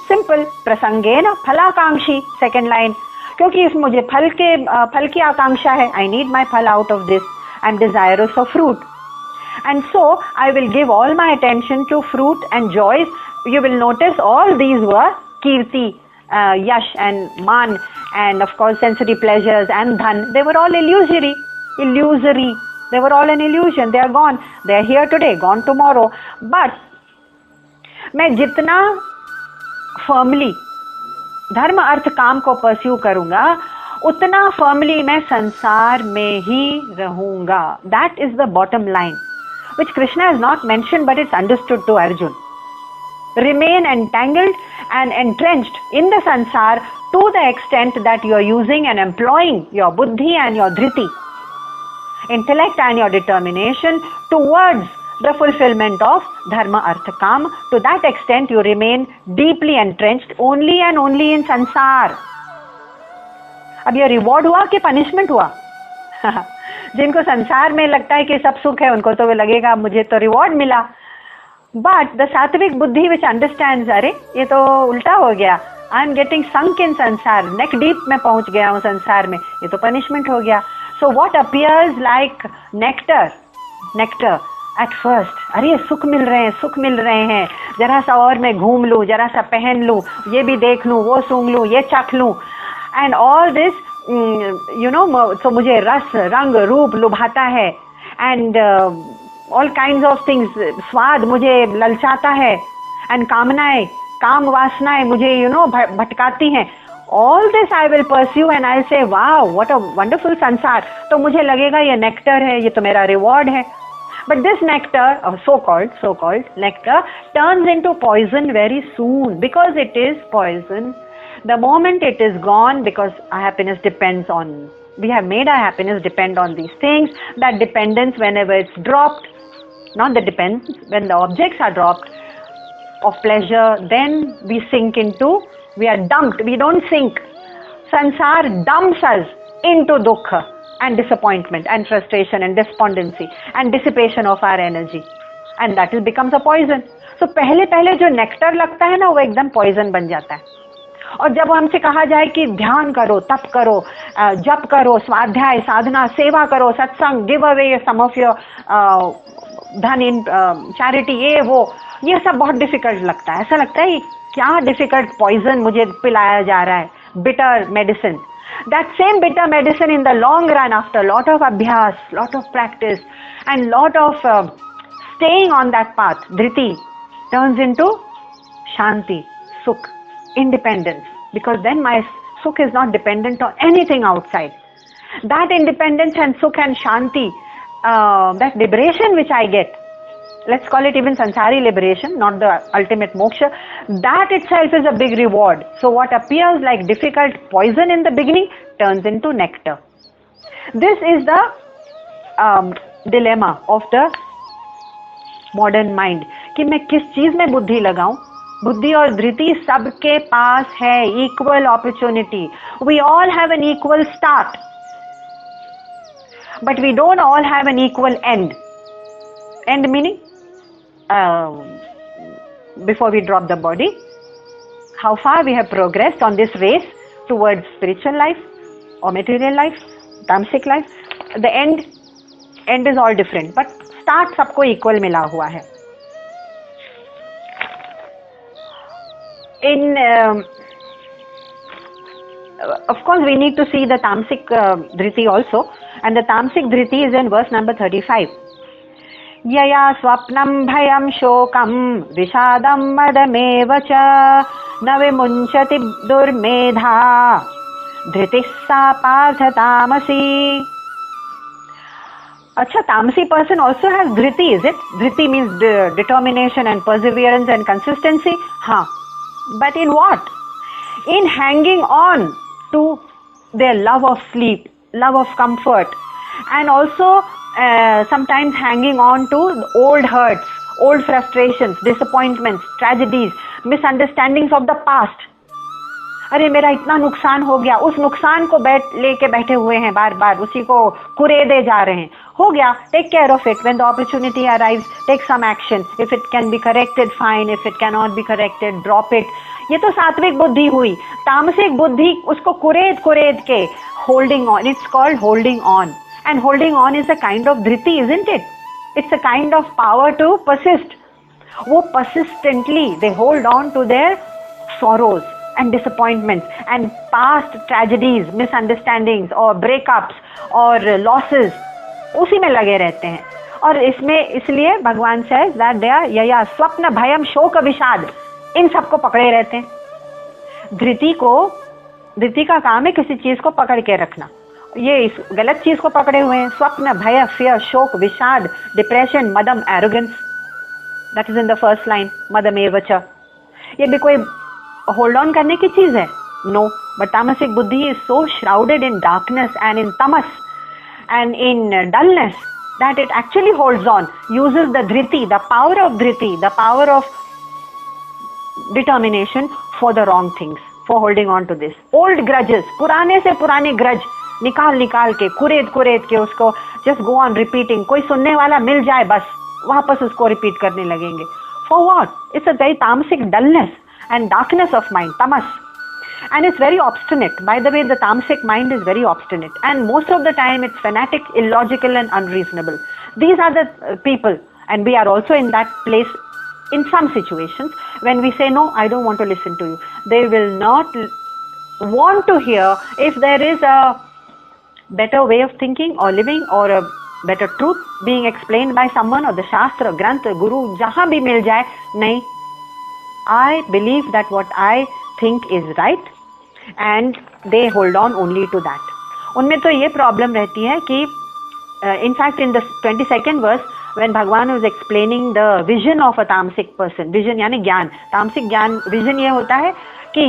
सिंपल, प्रसंगेन फलाकांक्षी, सेकेंड लाइन, क्योंकि इस मुझे फल की आकांक्षा है. आई नीड माई फल out of this. I am desirous of fruit, and so I will give all my attention to fruit and joys. You will notice all these were kirti, yash and man, and of course sensory pleasures and dhan. They were all illusory. They were all an illusion. They are gone. They are here today, gone tomorrow. But मैं जितना firmly धर्म अर्थ काम को pursue करूंगा, उतना firmly मैं संसार में ही रहूंगा. That is the bottom line, which Krishna has not mentioned, but it's understood to Arjun. Remain entangled and entrenched in the sansar to the extent that you are using and employing your buddhi and your dhriti, intellect and your determination towards the fulfillment of dharma artha kam. To that extent you remain deeply entrenched only and only in sansar. अब ये reward हुआ कि punishment हुआ? जिनको संसार में लगता है कि सब सुख है, उनको तो लगेगा मुझे तो रिवॉर्ड मिला. बट द सात्विक बुद्धि विच अंडरस्टैंड्स, अरे ये तो उल्टा हो गया, आई एम गेटिंग संक इन संसार, नेक डीप में पहुंच गया हूँ संसार में, ये तो पनिशमेंट हो गया. So what appears like nectar at first, अरे ये सुख मिल रहे हैं, जरा सा और मैं घूम लूँ, जरा सा पहन लूँ, ये भी देख लूँ, वो सूंघ लूँ, ये चख लूँ, एंड ऑल दिस so मुझे रस रंग रूप लुभाता है, and all kinds of things, स्वाद मुझे ललचाता है, एंड काम वासनाएं मुझे भटकाती हैं. All this I will pursue and I से वाओ व्हाट अ वंडरफुल संसार. तो मुझे लगेगा ये नेक्टर है, ये तो मेरा रिवॉर्ड है. But this nectar, so called nectar, turns into poison very soon, because it is poison. The moment it is gone, because our happiness depends on, we have made our happiness depend on these things. That dependence, whenever it's dropped, not the dependence, when the objects are dropped of pleasure, then we sink into, we are dumped, we don't sink. Sansar dumps us into dukha and disappointment and frustration and despondency and dissipation of our energy, and that becomes a poison. So पहले जो nectar लगता है ना, वो एकदम poison बन जाता है. और जब हमसे कहा जाए कि ध्यान करो, तप करो, जप करो, स्वाध्याय, साधना, सेवा करो, सत्संग, give away some of your धन इन चैरिटी, ये सब बहुत डिफिकल्ट लगता है. ऐसा लगता है क्या डिफिकल्ट पॉइजन मुझे पिलाया जा रहा है, bitter medicine. That same bitter medicine in the long run, after lot of abhyas, lot of practice and lot of staying on that path, dhriti, turns into shanti, sukh, independence, because then my sukh is not dependent on anything outside. That independence and sukh and shanti, that liberation which I get, let's call it even sansari liberation, not the ultimate moksha, that itself is a big reward. So what appears like difficult poison in the beginning turns into nectar. This is the dilemma of the modern mind, कि मैं किस चीज में बुद्धि लगाऊं. बुद्धि और धृति सबके पास है, equal opportunity. We all have an equal start, but we don't all have an equal end. End meaning, before we drop the body, how far we have progressed on this race towards spiritual life or material life, tamasic life. The end is all different, but start सबको equal मिला हुआ है. Of course we need to see the tamasic dhriti also, and the tamasic dhriti is in verse number 35. यया स्वप्नं भयं शोकं विषादं मदमेव च न विमुञ्चति दुर्मेधा धृतिः सा पार्थ तामसी. अच्छा, tamasi person also has dhriti, is it? Dhriti means determination and perseverance and consistency. हाँ, but in what? In hanging on to their love of sleep, love of comfort, and also sometimes hanging on to old hurts, old frustrations, disappointments, tragedies, misunderstandings of the past. अरे मेरा इतना नुकसान हो गया, उस नुकसान को लेके बैठे हुए हैं, बार बार उसी को कुरेदे जा रहे हैं. हो गया, take care of it. When the opportunity arrives, take some action. If it can be corrected, fine. If it can not be corrected, drop it. ये तो सात्विक बुद्धि हुई. तामसिक बुद्धि उसको कुरेद कुरेद के holding on. It's called holding on. And holding on is a kind of धृति, isn't it? It's a kind of power to persist. वो persistently they hold on to their sorrows and disappointments and past tragedies, misunderstandings or breakups or losses, उसी में लगे रहते हैं. और इसमें इसलिए भगवान says that they are यया स्वप्न भयम शोक विषाद, इन सबको पकड़े रहते हैं. धृति का काम है किसी चीज को पकड़ के रखना. ये इस गलत चीज को पकड़े हुए हैं. स्वप्न भय, फियर, शोक, विषाद, डिप्रेशन, मदम, arrogance. That is in the first line. मदमेव च. ये भी कोई होल्ड ऑन करने की चीज है? No. But tamasic buddhi is so shrouded in darkness and in tamas and in dullness that it actually holds on, uses the dhriti, the power of dhriti, the power of determination for the wrong things, for holding on to this. Old grudges, पुराने से पुराने grudge निकाल के कुरेद के उसको just go on repeating. कोई सुनने वाला मिल जाए बस वापस उसको repeat करने लगेंगे. For what? It's a very tamasic dullness and darkness of mind, tamas. And it's very obstinate. By the way, the tamasic mind is very obstinate, and most of the time it's fanatic, illogical and unreasonable. These are the people, and we are also in that place in some situations when we say no, I don't want to listen to you. They will not want to hear if there is a better way of thinking or living or a better truth being explained by someone, or the shastra, granth, guru, jahan bhi mil jaye. Nahi, I believe that what I think is right and they hold on only to that. उनमें तो ये problem रहती है कि in fact in the 22nd verse when Bhagwan was explaining the vision of a tamasic person, vision यानी ज्ञान, तामसिक ज्ञान vision ये होता है कि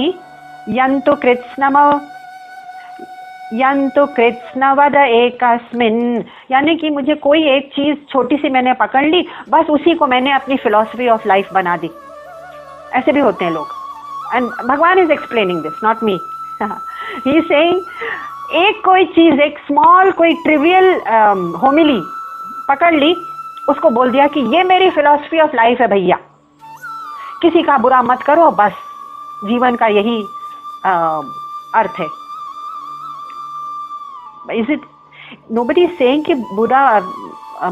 यंतु कृत्स्नवद एकस्मिन्, यानी कि मुझे कोई एक चीज छोटी सी मैंने पकड़ ली, बस उसी को मैंने अपनी फिलॉसफी ऑफ लाइफ बना दी. ऐसे भी होते हैं लोग. And Bhagwan is explaining this, not me. He is saying, एक कोई चीज, एक स्मॉल कोई ट्रिवियल होमिली पकड़ ली, उसको बोल दिया कि ये मेरी फिलॉसफी ऑफ लाइफ है भैया, किसी का बुरा मत करो, बस जीवन का यही अर्थ है. Is it? Nobody is saying कि बुरा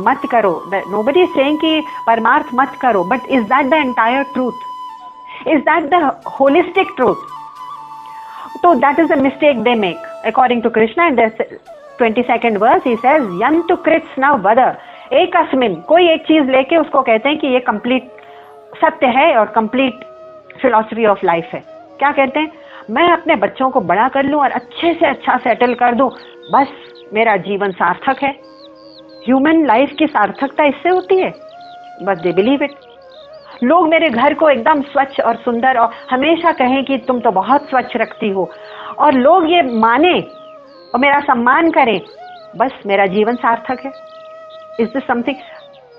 मत करो. Nobody is saying कि परमार्थ मत करो. But is that the entire truth? Is that the holistic truth? So that is the mistake they make. According to Krishna in the 22nd verse, he says, Yantu kritsna vada ekasmin. कोई एक चीज लेके उसको कहते हैं कि ये complete सत्य है और complete philosophy of life है. क्या कहते हैं? मैं अपने बच्चों को बड़ा कर लूं और अच्छे से अच्छा सेटल कर दूं, बस मेरा जीवन सार्थक है. ह्यूमन लाइफ की सार्थकता इससे होती है. बस दे बिलीव इट. लोग मेरे घर को एकदम स्वच्छ और सुंदर और हमेशा कहें कि तुम तो बहुत स्वच्छ रखती हो, और लोग ये माने और मेरा सम्मान करें, बस मेरा जीवन सार्थक है. Is this something?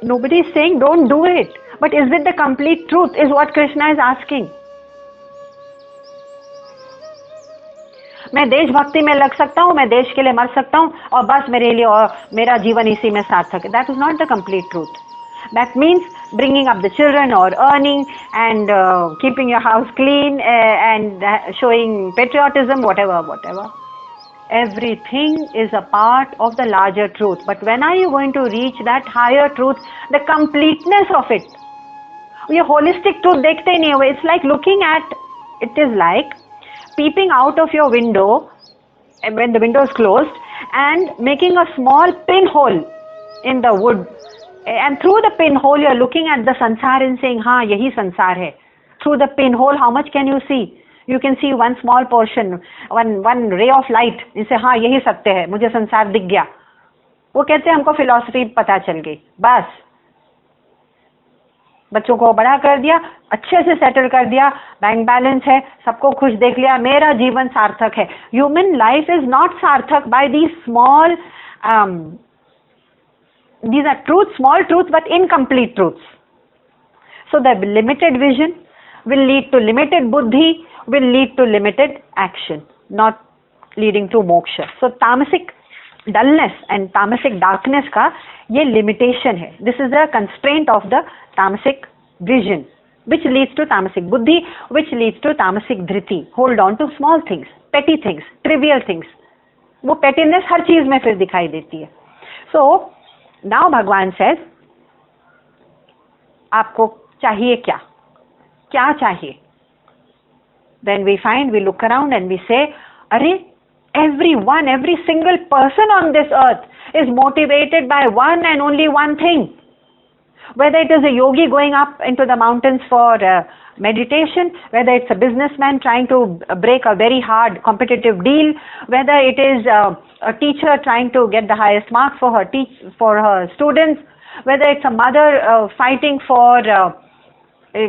Nobody is saying don't do it, but is it the complete truth is what Krishna is asking. मैं देशभक्ति में लग सकता हूँ, मैं देश के लिए मर सकता हूँ और बस मेरे लिए और मेरा जीवन इसी में सार्थक है. That is not the complete truth. That means bringing up the children or earning and keeping your house clean and showing patriotism, whatever. Everything is a part of the larger truth. But when are you going to reach that higher truth, the completeness of it? ये holistic truth देखते ही नहीं हो. It's like looking at, it is like peeping out of your window when the window is closed and making a small pinhole in the wood. And through the pinhole you are looking at the sansar and saying, हाँ यही संसार है. Through the pinhole how much can you see? You can see one small portion, one ray of light. इसे हाँ यही सत्य है, मुझे संसार दिख गया. वो कहते हैं हमको फिलॉसफी पता चल गई. बस बच्चों को बड़ा कर दिया, अच्छे से सेटल कर दिया, बैंक बैलेंस है, सबको खुश देख लिया, मेरा जीवन सार्थक है. ह्यूमन लाइफ इज नॉट सार्थक by these small these are truths, small truths, but incomplete truths. So the limited vision will lead to limited buddhi, will lead to limited action, not leading to moksha. So tamasic dullness and tamasic darkness का ये limitation है. This is a constraint of the tamasic vision, which leads to tamasic buddhi, which leads to tamasic dhriti. Hold on to small things, petty things, trivial things. वो pettiness हर चीज में फिर दिखाई देती है. So now भगवान says, आपको चाहिए क्या? क्या चाहिए? Then we find, we look around and we say, अरे everyone, every single person on this earth is motivated by one and only one thing. Whether it is a yogi going up into the mountains for meditation, whether it's a businessman trying to break a very hard competitive deal, whether it is a teacher trying to get the highest marks for her students, whether it's a mother fighting for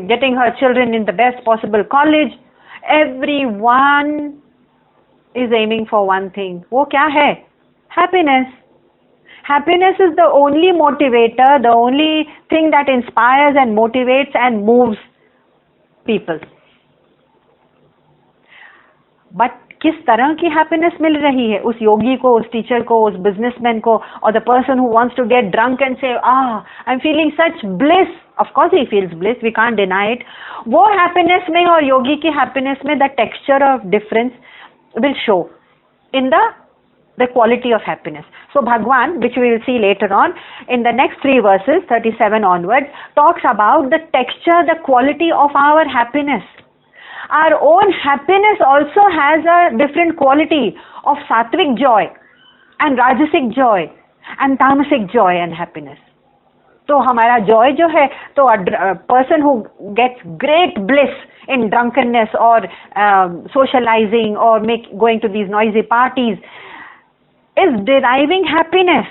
getting her children in the best possible college, everyone is aiming for one thing. वो क्या है? Happiness. Happiness is the only motivator, the only thing that inspires and motivates and moves people. But किस तरह की happiness मिल रही है उस योगी को, उस teacher को, उस businessman को, or the person who wants to get drunk and say, I'm feeling such bliss. Of course he feels bliss, we can't deny it. वो happiness में और योगी की happiness में the texture of difference will show in the quality of happiness. So Bhagwan, which we will see later on in the next 3 verses, 37 onwards, talks about the texture, the quality of our happiness. Our own happiness also has a different quality of sattvic joy and rajasic joy and tamasic joy and happiness. तो हमारा joy जो है, तो a person who gets great bliss in drunkenness or socializing or going to these noisy parties is deriving happiness.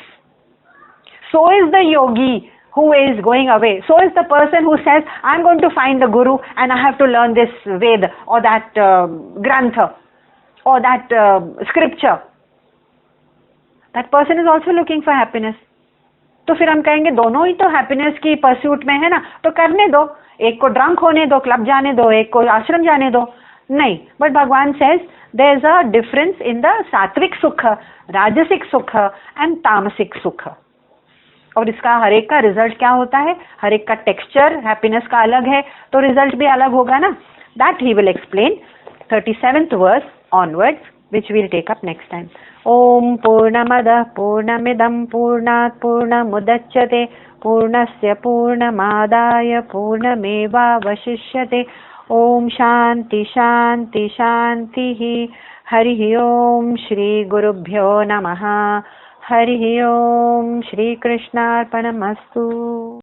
So is the yogi who is going away. So is the person who says, I'm going to find the guru and I have to learn this Veda or that Grantha or that scripture. That person is also looking for happiness. तो फिर हम कहेंगे दोनों ही तो happiness की pursuit में है ना, तो करने दो, एक को ड्रंक होने दो, क्लब जाने दो, एक को आश्रम जाने दो. नहीं, बट भगवान says there is a difference in the सात्विक सुख, राजसिक सुख एंड तामसिक सुख. और इसका हर एक का रिजल्ट क्या होता है, हर एक का टेक्सचर हैप्पीनेस का अलग है, तो रिजल्ट भी अलग होगा ना. That he will explain 37th verse onwards, which we'll take up next time. Om Purnamada Purnamidam Purnat Purnamudachyate Purnasya Purnamadaya Purnameva Vashishyate. Om Shanti Shanti Shanti. Hari Om Shri Gurubhyo Namaha. Hari Om Shri Krishna Arpanamastu.